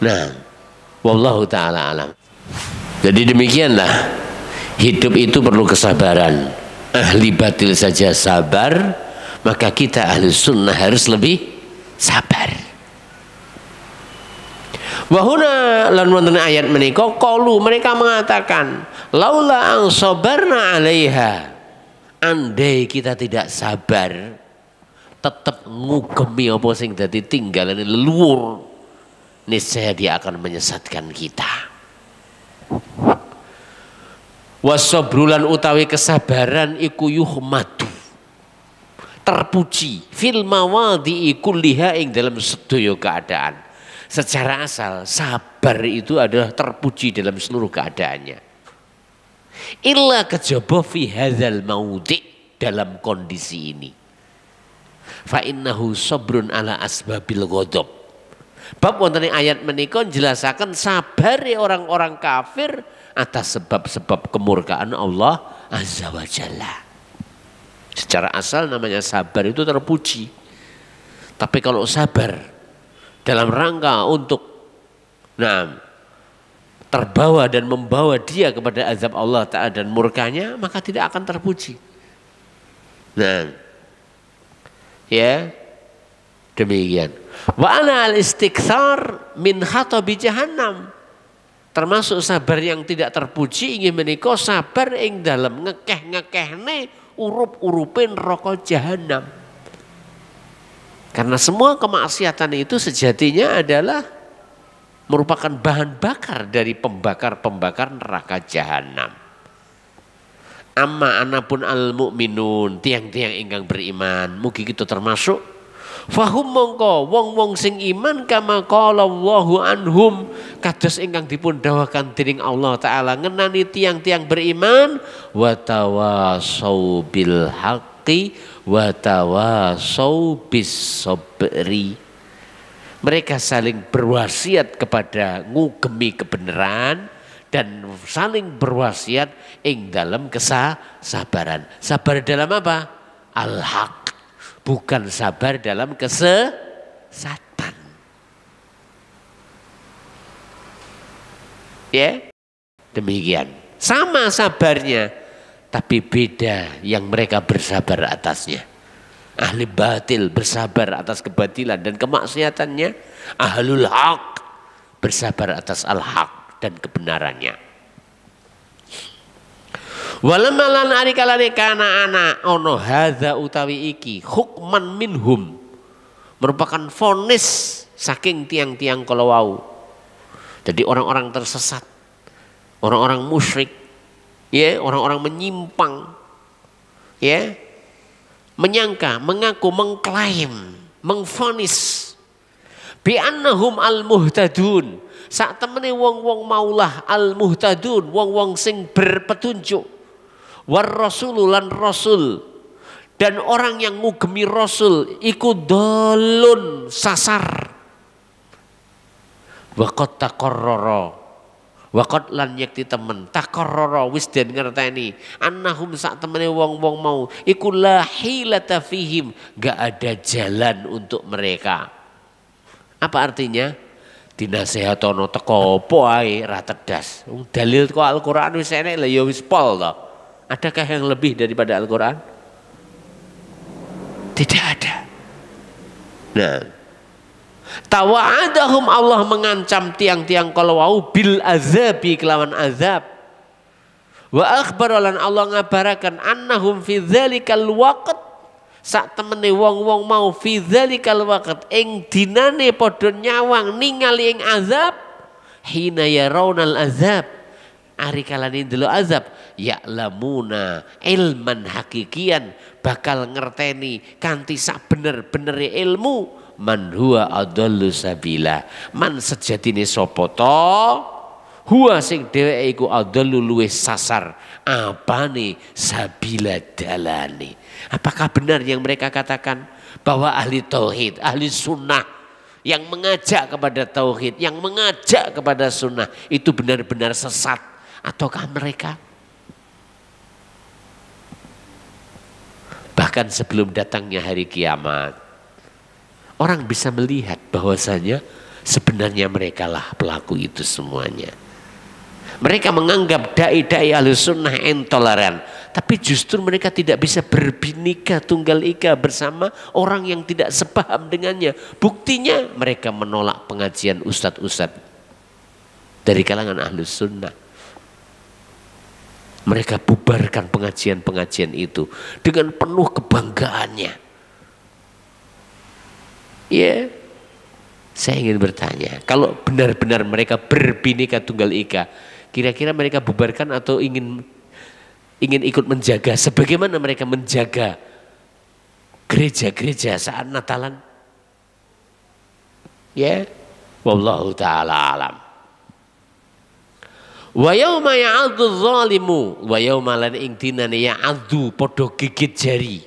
Nah, wallahu taala alam. Jadi demikianlah, hidup itu perlu kesabaran. Ahli batil saja sabar, maka kita ahli sunnah harus lebih sabar. Wahuna lan wonten ayat menika qalu mereka mengatakan laula ang sabarna 'alaiha, andai kita tidak sabar tetap ngugemi apa sing dadi tinggalane leluhur, niscaya dia akan menyesatkan kita. Wasabrulan utawi kesabaran iku yuhmadu, terpuji fil mawadi kulliha ing dalam sedaya keadaan. Secara asal sabar itu adalah terpuji dalam seluruh keadaannya. Illa kejaba fi hadzal maudi, dalam kondisi ini. Fa innahu sabrun ala asbabil ghadab. Bab wonten ayat menika njelasaken sabar orang-orang kafir atas sebab-sebab kemurkaan Allah Azza wa Jalla. Secara asal namanya sabar itu terpuji. Tapi kalau sabar dalam rangka untuk terbawa dan membawa dia kepada azab Allah Ta'ala dan murkanya, maka tidak akan terpuji. Nah, ya demikian. Wa ana al-istikthar min khatabi jahannam, termasuk sabar yang tidak terpuji ingin menika sabar ing dalam ngekeh-ngekehne urup-urupin rokok jahannam. Karena semua kemaksiatan itu sejatinya adalah merupakan bahan bakar dari pembakar-pembakar neraka jahanam. Amma anapun al mukminun, tiang-tiang ingkang beriman, mugi kita termasuk. Fahum mongko wong-wong sing iman kama qala Allahu anhum, kados ingkang dipun dawuhaken dening Allah Taala ngenani tiang-tiang beriman, wa tawasau bil haqqi wa tawasau bis sabri. Mereka saling berwasiat kepada ngugemi kebenaran dan saling berwasiat ing dalam kesabaran. Sabar dalam apa? Al-haq, bukan sabar dalam kesesatan. Ya, demikian. Sama sabarnya, tapi beda yang mereka bersabar atasnya. Ahli batil bersabar atas kebatilan dan kemaksiatannya. Ahlul haq bersabar atas al-haq dan kebenarannya. Walamalan ari kalane kana ana ono hadza utawi iki hukman minhum, merupakan vonis saking tiang-tiang kala wau. Jadi orang-orang tersesat, orang-orang musyrik, ya, orang-orang menyimpang, ya, menyangka, mengaku, mengklaim, mengvonis bi annahum al-muhtadun, sak temene wong-wong maulah al-muhtadun, wong-wong sing berpetunjuk, war rasululan rasul, dan orang yang ngugemi rasul iku dolun sasar. Waqat taqarrara, waqat lan yakti temen taqarrara wis den ngerteni annahum sak temene wong-wong mau iku la hilata fihim, gak ada jalan untuk mereka. Apa artinya? Dinasehatono teko apa ae ra tedas. Dalil kok Al-Qur'an wis enek lha ya wis pol to. Adakah yang lebih daripada Al-Qur'an? Tidak ada. Nah, tawa'adahum, Allah mengancam tiang-tiang kalau wau bil azabi kelawan azab. Wa akhbaralan Allah ngabarakan annahum fi dzalikal waqt, sak temene wong-wong mau fi dzalikal waqt ing dinane padha nyawang ningali ing azab, hina yarawnal azab, ari kalane ndelok azab ya'lamuna ilman hakikian bakal ngerteni kanthi sak bener-benere ilmu man huwa adallu sabila man sejatine sapa to huwa sing dheweke iku adallu luwih sasar apane sabila dalane. Apakah benar yang mereka katakan bahwa ahli tauhid, ahli sunnah yang mengajak kepada tauhid, yang mengajak kepada sunnah itu benar-benar sesat, ataukah mereka bahkan sebelum datangnya hari kiamat orang bisa melihat bahwasanya sebenarnya mereka lah pelaku itu semuanya. Mereka menganggap dai-dai ahli sunnah intoleran, tapi justru mereka tidak bisa berbinika tunggal ika bersama orang yang tidak sepaham dengannya. Buktinya mereka menolak pengajian ustadz-ustadz dari kalangan ahli sunnah. Mereka bubarkan pengajian-pengajian itu dengan penuh kebanggaannya. Ya, saya ingin bertanya, kalau benar-benar mereka berbinika tunggal ika, kira-kira mereka bubarkan atau ingin ikut menjaga sebagaimana mereka menjaga gereja-gereja saat Natalan? Ya, wallahu taala alam. Wa yauma ya'adzu dzalimu wa yauma lan ing dinane ya'adzu padha gigit jari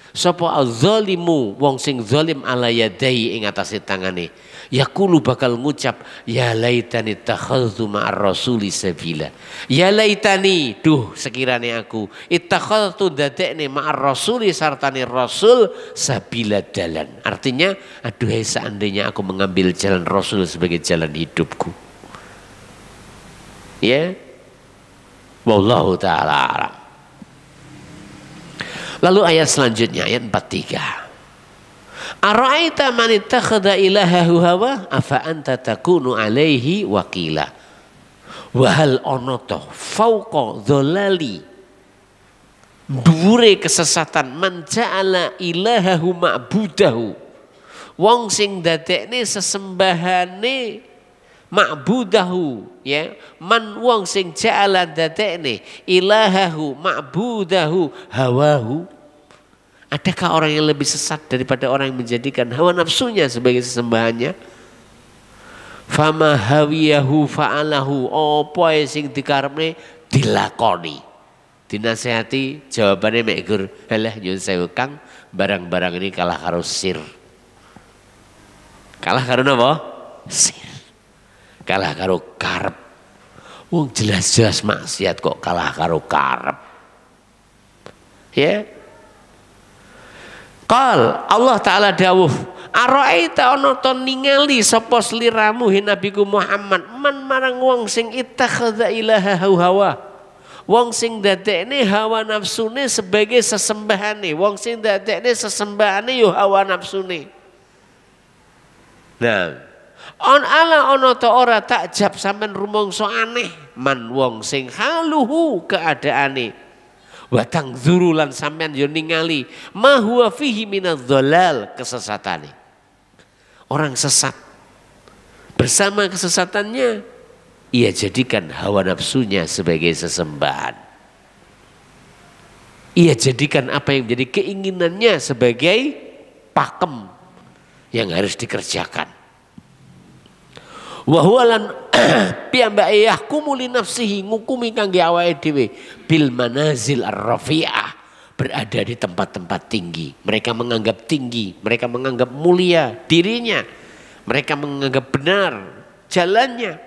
sapa az-zalimu wong sing zalim ala yadai ing atase tangane yaqulu bakal ngucap ya laitani takhadzu ma'ar rasuli sabila ya laitani duh sekirane aku ittakhadzu dadekne ma'ar rasuli sartane rasul sabila dalan. Artinya aduhai seandainya aku mengambil jalan rasul sebagai jalan hidupku. Ya, wallahu taala alam. Lalu ayat selanjutnya ayat 43. Ara'aita man ittakhadha ilahahu hawa afa anta takunu alaihi wakila. Wa hal ono to fauqa dhalali dhuwure kesesatan man ja'ala ilahahu ma'budahu. Wong sing dadekne sesembahane ma'budahu, ya, man wong sing ja'ala dadekne ilahahu ma'budahu hawahu. Adakah orang yang lebih sesat daripada orang yang menjadikan hawa nafsunya sebagai sesembahannya? Fama hawiyahu fa'alahu, apa sing dikarepne dilakoni. Dinasehati jawabannya mek gur halah nyun sewu Kang, barang-barang ini kalah karo sir. Kalah karo napa? Sir. Kalah karo karep. Wong jelas-jelas maksiat kok kalah karo karep. Ya. Qal Allah Ta'ala dawuh, ara'aita ana to ningali sapa sliramu he Nabiku Muhammad man marang wong sing ittakhadha ilahahu hawa. Wong sing dadekne hawa nafsune sebagai sesembahane, wong sing dadekne sesembahane yo hawa nafsune. Nah, on ala ono to ora takjab sampean rumangsa aneh man wong sing haluhu keadaane wa tangzuru lan sampean yo ningali ma huwa fihi minadh-dhalal kesesatane. Orang sesat bersama kesesatannya ia jadikan hawa nafsunya sebagai sesembahan. Ia jadikan apa yang menjadi keinginannya sebagai pakem yang harus dikerjakan. Wa huwa lan piyambake yahkumu li nafsihi ngukumi kangge awake dhewe bil manazil ar-rafi'ah, berada di tempat-tempat tinggi. Mereka menganggap tinggi, mereka menganggap mulia dirinya, mereka menganggap benar jalannya.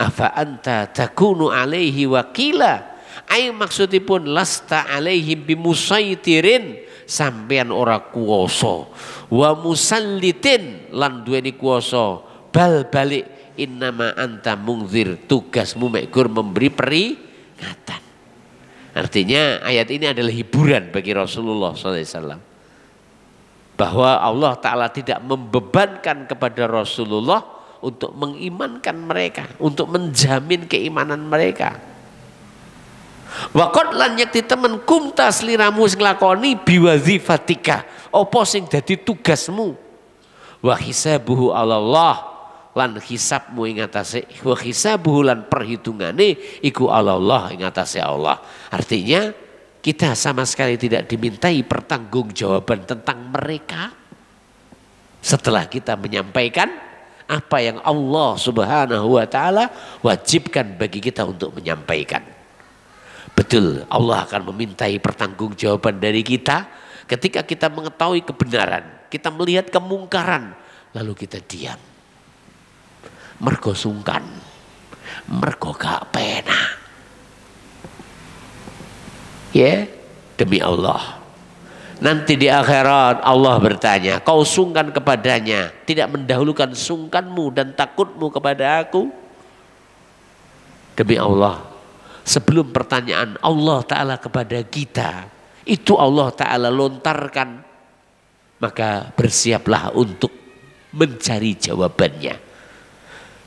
Afa anta takunu alaihi wakila, ai maksudipun lasta alaihim bimusaitirin, sampean ora kuwasa, wa musallitin lan duweni kuwasa, bal balik innama anta mungzir, tugasmu mekur memberi peringatan. Artinya ayat ini adalah hiburan bagi Rasulullah SAW, bahwa Allah Ta'ala tidak membebankan kepada Rasulullah untuk mengimankan mereka, untuk menjamin keimanan mereka. Waqad lan yakti temen kumta sliramu sing lakoni biwazifatika, apa sing dadi tugasmu. Wa hisabuhu Allah, lan hisabmu ing atase wa hisabuhu lan perhitungane iku Allah ing atase Allah. Artinya kita sama sekali tidak dimintai pertanggungjawaban tentang mereka setelah kita menyampaikan apa yang Allah Subhanahu wa taala wajibkan bagi kita untuk menyampaikan. Betul, Allah akan memintai pertanggungjawaban dari kita ketika kita mengetahui kebenaran, kita melihat kemungkaran, lalu kita diam. Mergo sungkan, mergo gak penak. Ya, demi Allah. Nanti di akhirat Allah bertanya, kau sungkan kepadanya, tidak mendahulukan sungkanmu dan takutmu kepada aku? Demi Allah, sebelum pertanyaan Allah Ta'ala kepada kita, itu Allah Ta'ala lontarkan, maka bersiaplah untuk mencari jawabannya.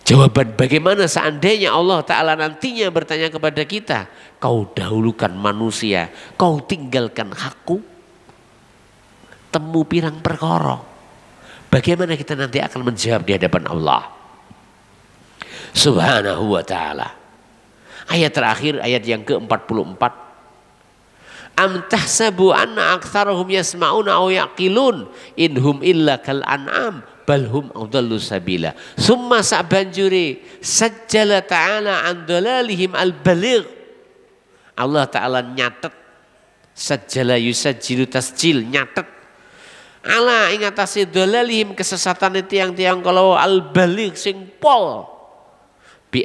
Jawaban bagaimana seandainya Allah Ta'ala nantinya bertanya kepada kita, kau dahulukan manusia, kau tinggalkan hakku, temu pirang perkara. Bagaimana kita nanti akan menjawab di hadapan Allah Subhanahu wa ta'ala. Ayat terakhir, ayat yang ke-44. Am tahsabu anna aktsarahum yasma'una aw yaqilun inhum illa kal an'am balhum adallu sabila. Summa sabanjuri sajjala ta'ala an dalalihim al-baligh. Allah Ta'ala nyatet, sajjala yusajjilu tasjil, nyatet ala ing atase dalalihim kesesatan tiang-tiang kalau al-baligh sing pol bi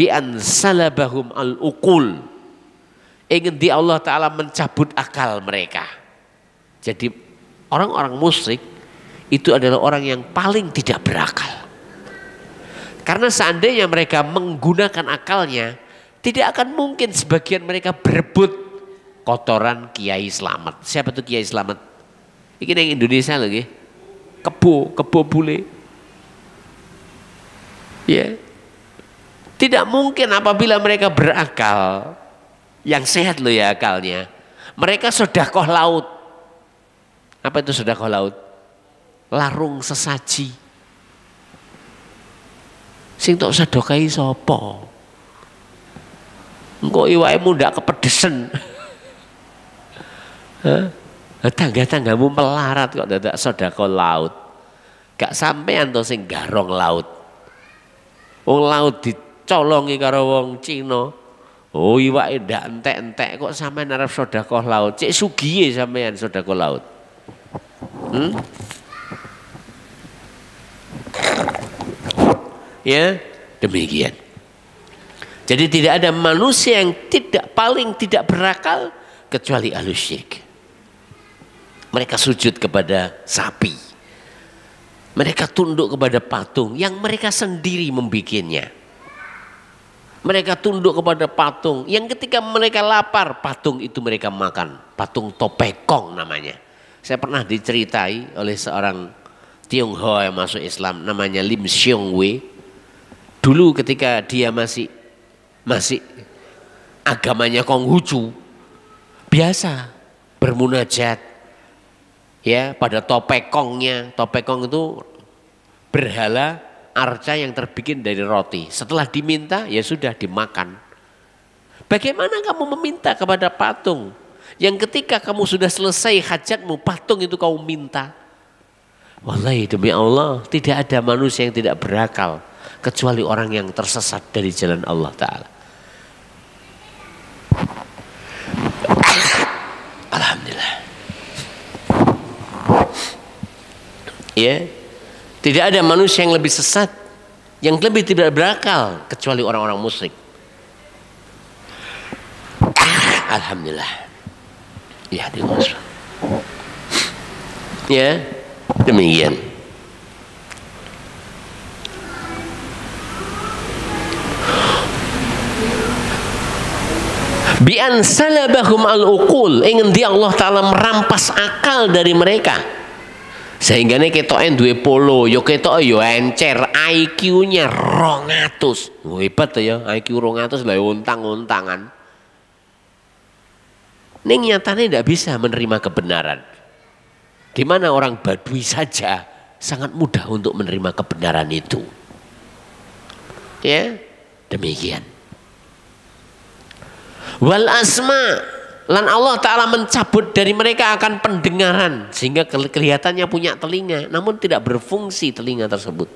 an salabahum al-uqul. Ingin di Allah Ta'ala mencabut akal mereka. Jadi orang-orang musyrik itu adalah orang yang paling tidak berakal. Karena seandainya mereka menggunakan akalnya, tidak akan mungkin sebagian mereka berebut kotoran Kiai Slamet. Siapa tuh Kiai Slamet? Ini yang Indonesia lagi. Kebo bule. Ya. Tidak mungkin apabila mereka berakal. Yang sehat loh ya akalnya. Mereka sedekah laut. Apa itu sedekah laut? Larung sesaji. Sing tok sedekahi sapa? Engko iwakmu ndak kepedesen. Tangga-tanggamu melarat kok dadak sedekah laut. Gak sampean to sing garong laut. Wong laut dicolongi karo wong Cina. Oh iwake ndak entek-entek kok sampean arep sedekah laut. Cek sugihe sampean sedekah laut. Ya, demikian. Jadi tidak ada manusia yang paling tidak berakal kecuali ahlu syirik. Mereka sujud kepada sapi. Mereka tunduk kepada patung yang mereka sendiri membikinnya. Mereka tunduk kepada patung yang ketika mereka lapar, patung itu mereka makan. Patung Topekong namanya. Saya pernah diceritai oleh seorang Tionghoa yang masuk Islam namanya Lim Xiong Wei. Dulu ketika dia masih agamanya Konghucu, biasa bermunajat ya pada Topekongnya. Topekong itu berhala arca yang terbikin dari roti. Setelah diminta ya sudah dimakan. Bagaimana kamu meminta kepada patung yang ketika kamu sudah selesai hajatmu, patung itu kamu minta? Wallahi demi Allah, tidak ada manusia yang tidak berakal kecuali orang yang tersesat dari jalan Allah Ta'ala. Alhamdulillah. Ya, tidak ada manusia yang lebih sesat, yang lebih tidak berakal kecuali orang-orang musyrik. Alhamdulillah. Ya, ya, demikian. Bi'an salabahum al-uqul, ingin dia Allah Ta'ala merampas akal dari mereka. Sehingga nih ketoke duwe polo, yo ketoke yo encer, IQ-nya 200. Hebat ya, IQ 200 lah untang-untangan. Ning nyatanya tidak bisa menerima kebenaran. Di mana orang Badui saja sangat mudah untuk menerima kebenaran itu. Ya, demikian. Wal asma, lan Allah Ta'ala mencabut dari mereka akan pendengaran sehingga kelihatannya punya telinga namun tidak berfungsi telinga tersebut.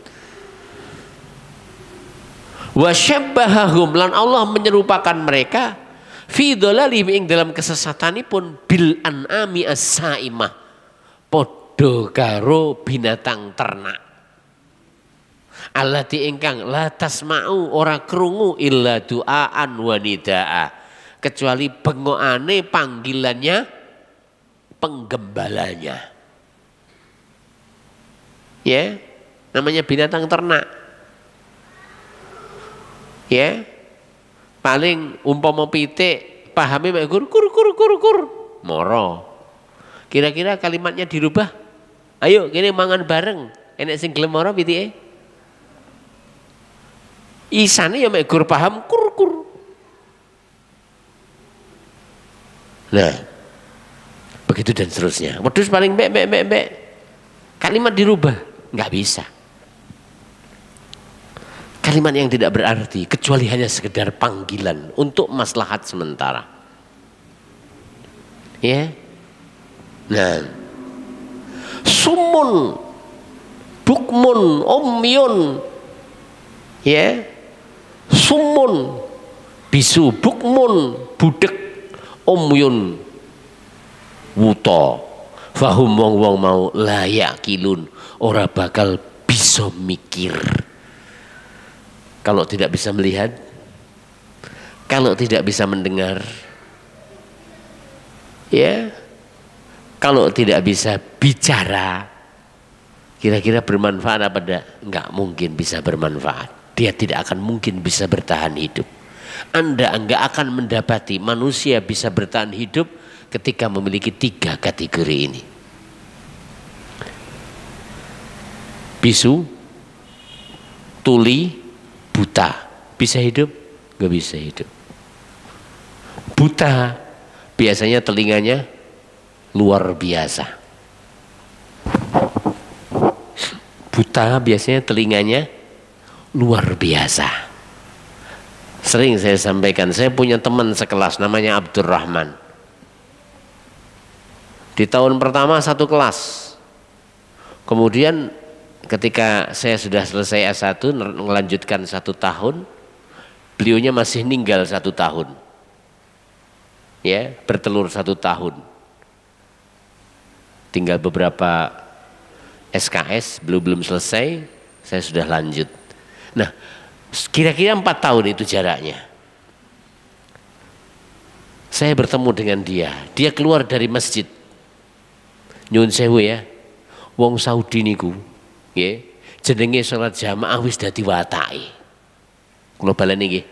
Wa syabbahahum, lan Allah menyerupakan mereka fi dhalalihim ing dalam kesesatanipun bil an'ami as-saimah, padha karo binatang ternak. Allati ingkang la tasma'u, ora krungu illa du'aan wa nidaa, kecuali bengokane panggilannya penggembalanya. Ya, namanya binatang ternak. Ya, paling umpama pitik pahami mek kur moro. Kira-kira kalimatnya dirubah. Ayo kene mangan bareng, enek sing gelem moro pitike. Isane ya mek gur paham kur. Nah, begitu dan seterusnya. Wedhus paling mbek. Kalimat dirubah, nggak bisa. Kalimat yang tidak berarti kecuali hanya sekedar panggilan untuk maslahat sementara. Ya. Nah, sumun, bukmun, umyun, ya. Sumun, bisu, bukmun, budek, umyun, wuto, fahum wong mau layak kilun, ora bakal bisa mikir. Kalau tidak bisa melihat, kalau tidak bisa mendengar, ya, kalau tidak bisa bicara, kira-kira bermanfaat apa enggak? Enggak mungkin bisa bermanfaat. Dia tidak akan mungkin bisa bertahan hidup. Anda enggak akan mendapati manusia bisa bertahan hidup ketika memiliki 3 kategori ini. Bisu, tuli, buta. Bisa hidup? Enggak bisa hidup. Buta biasanya telinganya luar biasa. Buta biasanya telinganya luar biasa. Sering saya sampaikan, saya punya teman sekelas namanya Abdurrahman. Di tahun pertama satu kelas. Kemudian ketika saya sudah selesai S1 melanjutkan 1 tahun, beliaunya masih ninggal 1 tahun. Ya, bertelur 1 tahun. Tinggal beberapa SKS belum selesai, saya sudah lanjut. Nah, kira-kira 4 tahun itu jaraknya. Saya bertemu dengan dia. Dia keluar dari masjid. Nyun sewu ya. Wong Saudi niku, nggih, jenenge salat jamaah wis dadi watake. Kula baleni nggih.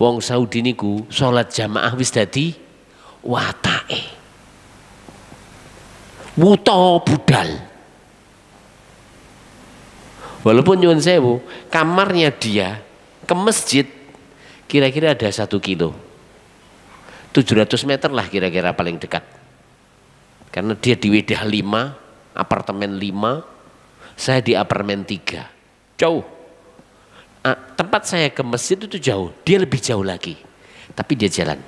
Wong Saudi niku salat jamaah wis dadi watake. Wuto budal. Walaupun nyuwun sewu, kamarnya dia ke masjid kira-kira ada 1 kilo. 700 meter lah kira-kira paling dekat. Karena dia di Wedah 5, apartemen 5, saya di apartemen 3. Jauh. Tempat saya ke masjid itu jauh, dia lebih jauh lagi. Tapi dia jalan.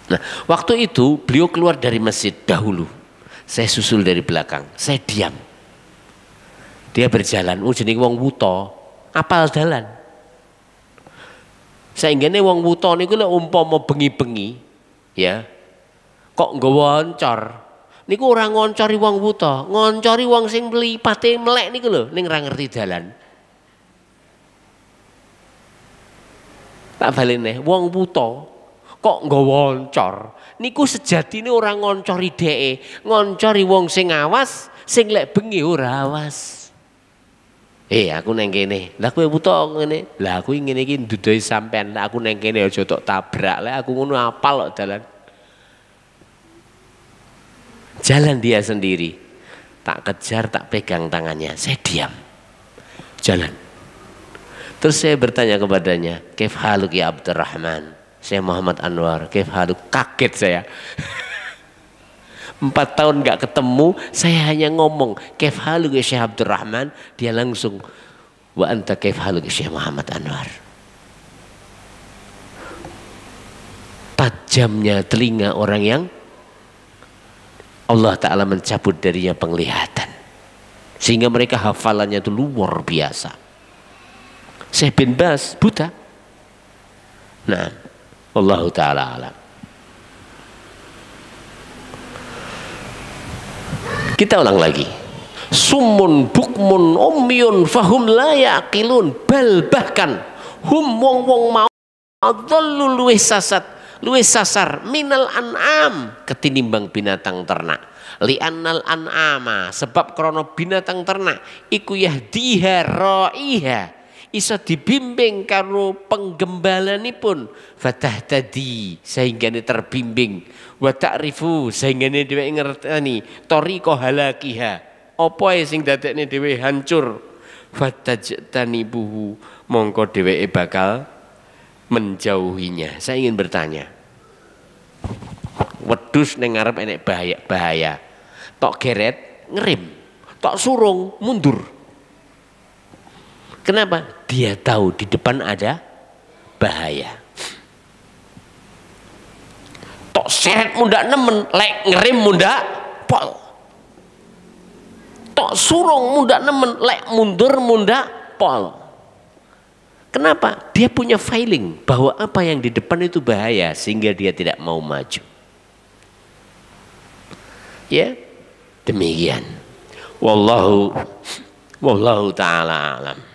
Nah, waktu itu beliau keluar dari masjid dahulu. Saya susul dari belakang, saya diam. Dia berjalan, jenenge wong wuto, apal dalan. Sainggane wong wuto niku lek umpama bengi-bengi, ya. Kok nggawa oncor. Niku ora ngoncori wong wuto, ngoncori wong sing mlipate melek niku lho, ning ra ngerti dalan. Tak balene, wong wuto kok nggawa oncor. Niku sejatine ora ngoncori dheke, ngoncori wong sing awas, sing lek bengi ora awas. Aku neng kene, lah kowe wuto ngene, lah aku ngene iki ndudoi sampean, lah aku neng kene aja tok tabrak, lah aku ngono apal kok dalan. Jalan dia sendiri, tak kejar, tak pegang tangannya, saya diam, jalan. Terus saya bertanya kepadanya, kaif haluk ya Abdurrahman? Saya Muhammad Anwar, kaif haluk? Kaget saya. 4 tahun nggak ketemu, saya hanya ngomong kaif haluka Syekh Abdurrahman, dia langsung wa anta kaif haluka Syekh Muhammad Anwar. Tajamnya telinga orang yang Allah Ta'ala mencabut darinya penglihatan, sehingga mereka hafalannya itu luar biasa. Syekh bin Baz buta. Nah, Wallahu Ta'ala alam. Kita ulang lagi. Summun bukmun umyun fahum la yaqilun, bal bahkan hum wong-wong mau adallu luwih sasar minal an'am ketinimbang binatang ternak. Li'annal an'ama sebab krono binatang ternak iku yahdiha ra'iha iso dibimbing karo penggembalanipun fatah tadi sehingga ini terbimbing wa ta'rifu sehingga ini dhewe ngerteni tariqa halakiha apa sing dadekne dhewe hancur fatajtanibuhu mongko dheweke bakal menjauhinya. Saya ingin bertanya, wedhus ning ngarep enek bahaya tok geret ngerem, tok surung mundur. Kenapa? Dia tahu di depan ada bahaya. Tok seret mundak nemen, lek ngerem mundak pol. Tok surung mundak nemen, lek mundur mundak pol. Kenapa? Dia punya feeling bahwa apa yang di depan itu bahaya sehingga dia tidak mau maju. Ya, demikian. Wallahu ta'ala alam.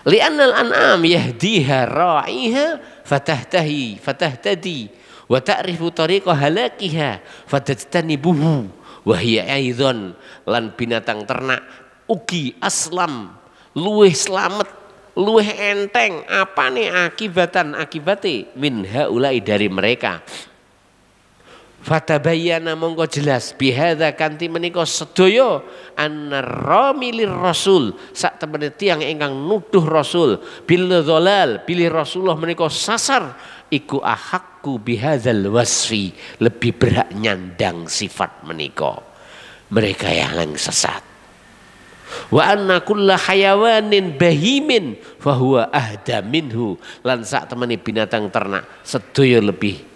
Li'annal an'am yahdiha ra'iha fatahtadi wa ta'rifu tariqa halakiha fatajtanibuhu wa hiya aidzon lan binatang ternak ugi aslam luweh slamet luweh enteng apane akibate min haulai dari mereka. Fatabayyana mongko jelas bihadza kanthi menika sedaya annaramilir rasul sak temene tiyang ingkang nuduh rasul bil dhalal pilih Rasulullah menika sasar iku ahakku bihadzal wasfi lebih berhak nyandang sifat menika mereka yang sesat. Wa anna kulla hayawanin bahimin fahuwa ahda minhu lan sak temene binatang ternak sedaya lebih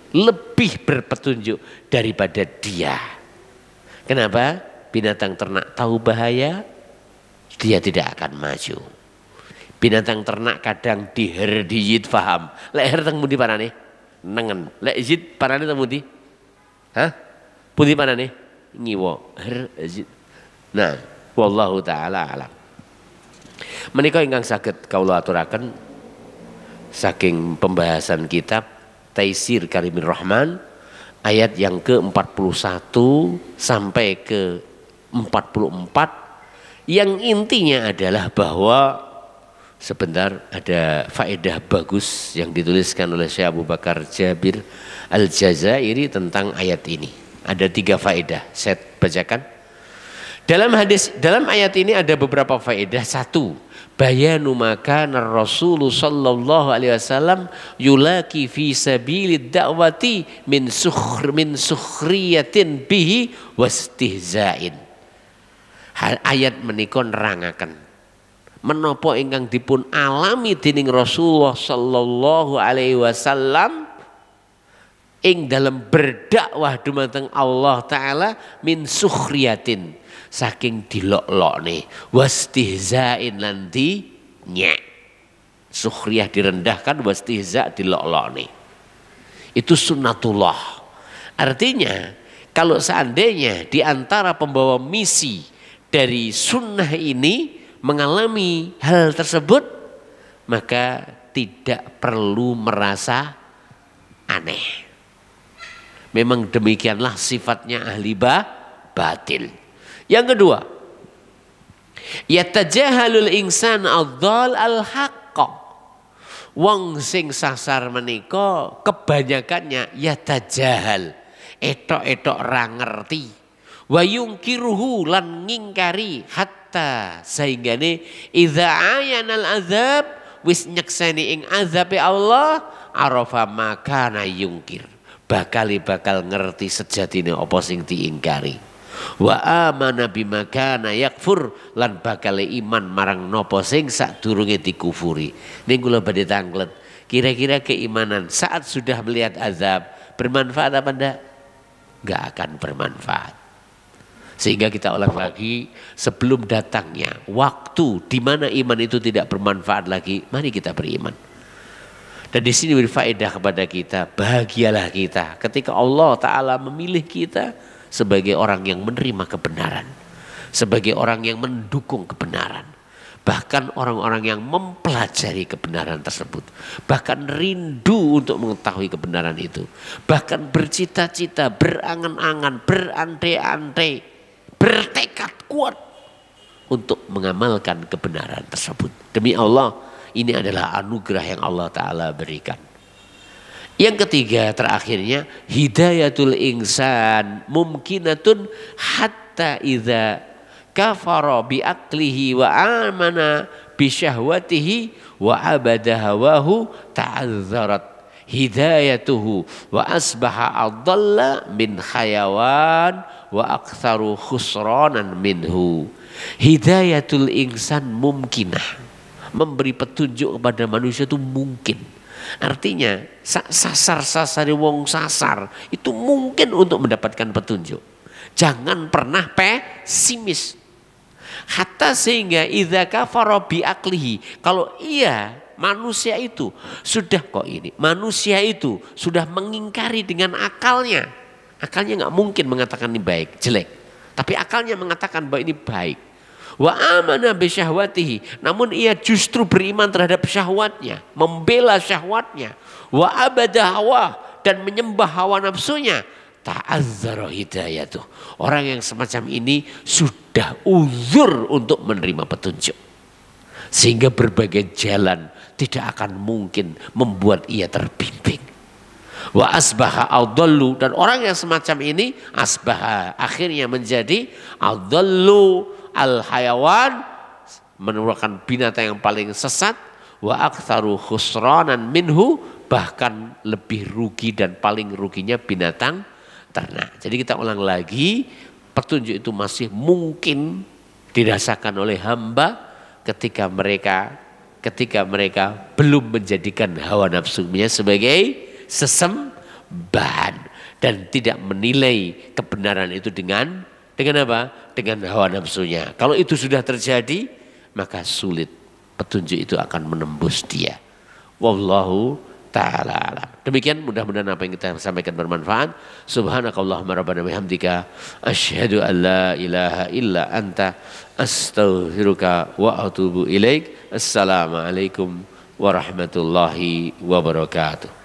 berpetunjuk daripada dia. Kenapa? Binatang ternak tahu bahaya, dia tidak akan maju. Binatang ternak kadang diher dijid faham. Lek her teng pundi panane? Nengen. Lek jid panane teng pundi? Hah? Pundi panane? Ngiwo. Her jid. Nah, wallahu taala alam. Menika ingkang saged kawula aturaken saking pembahasan kitab Taisir Karimir Rahman ayat yang ke-41 sampai ke-44 yang intinya adalah bahwa sebentar ada faedah bagus yang dituliskan oleh Syekh Abu Bakar Jabir Al-Jazairi tentang ayat ini. Ada 3 faedah, saya bacakan. Dalam ayat ini ada beberapa faedah. 1, bayanu makana Rasul sallallahu alaihi wasallam yulaki fi sabilid da'wati min sukhriyatin bihi wastihzain. Ayat menika nerangaken menapa ingkang dipun alami dening Rasulullah sallallahu alaihi wasallam ing dalam berdakwah dumateng Allah taala min sukhriyatin saking dilok-lokne wastihzain nanti nyek sukhriyah direndahkan wastihza dilok-lokne itu sunnatullah. Artinya kalau seandainya di antara pembawa misi dari sunnah ini mengalami hal tersebut maka tidak perlu merasa aneh. Memang demikianlah sifatnya ahli batil. Yang kedua, yatajahalul insan adzal al-haqqa. Wong sing sasar menika kebanyakannya yatajahal, etok-etok ra ngerti. Wa yungkiruhu lan ngingkari hatta sahinggane idza ayanal azab wis nyekseni ing azabe Allah arafa makana yungkir. bakal ngerti sejatine apa sing diingkari. Wa amana bima kana yakfur lan bakal iman marang napa sing sadurunge dikufuri. Ning kula badhe tanglet, kira-kira keimanan saat sudah melihat azab bermanfaat apa enggak? Enggak akan bermanfaat. Sehingga kita ulang lagi, sebelum datangnya waktu di mana iman itu tidak bermanfaat lagi, mari kita beriman. Dan di sini berfaedah kepada kita, bahagialah kita ketika Allah Ta'ala memilih kita sebagai orang yang menerima kebenaran, sebagai orang yang mendukung kebenaran, bahkan orang-orang yang mempelajari kebenaran tersebut, bahkan rindu untuk mengetahui kebenaran itu, bahkan bercita-cita, berangan-angan, berandai-andai, bertekad kuat untuk mengamalkan kebenaran tersebut. Demi Allah, ini adalah anugerah yang Allah Ta'ala berikan. Yang ketiga, terakhirnya, hidayatul insan mumkinatun hatta idza kafara bi aklihi wa amana bi syahwatihi wa abada hawahu ta'azzarat hidayatuhu wa asbaha adalla min khayawan wa aktsaru khusranan minhu. Hidayatul insan mumkinah, memberi petunjuk kepada manusia itu mungkin. Artinya sasar wong sasar itu mungkin untuk mendapatkan petunjuk. Jangan pernah pesimis. Hatta sehingga idza kafara bi aklihi, kalau manusia itu sudah mengingkari dengan akalnya. Akalnya nggak mungkin mengatakan ini baik, jelek. Tapi akalnya mengatakan bahwa ini baik. Wa amana bi syahwatihi, namun ia justru beriman terhadap syahwatnya, membela syahwatnya. Wa abada hawa, dan menyembah hawa nafsunya. Ta'azzara hidayatuh. Orang yang semacam ini sudah uzur untuk menerima petunjuk. Sehingga berbagai jalan tidak akan mungkin membuat ia terbimbing. Wa asbaha adallu, dan orang yang semacam ini asbaha akhirnya menjadi adallu al-hayawan, merupakan binatang yang paling sesat, wa aktsaru khusranan minhu, bahkan lebih rugi dan paling ruginya binatang ternak. Jadi kita ulang lagi, petunjuk itu masih mungkin dirasakan oleh hamba ketika mereka belum menjadikan hawa nafsunya sebagai sesembahan dan tidak menilai kebenaran itu dengan apa? Dengan hawa nafsunya. Kalau itu sudah terjadi, maka sulit petunjuk itu akan menembus dia. Wallahu ta'ala alam. Demikian, mudah-mudahan apa yang kita sampaikan bermanfaat. Subhanakallahumma rabbana bihamdika asyhadu an la ilaha illa anta astaghfiruka wa atubu ilaik. Assalamualaikum warahmatullahi wabarakatuh.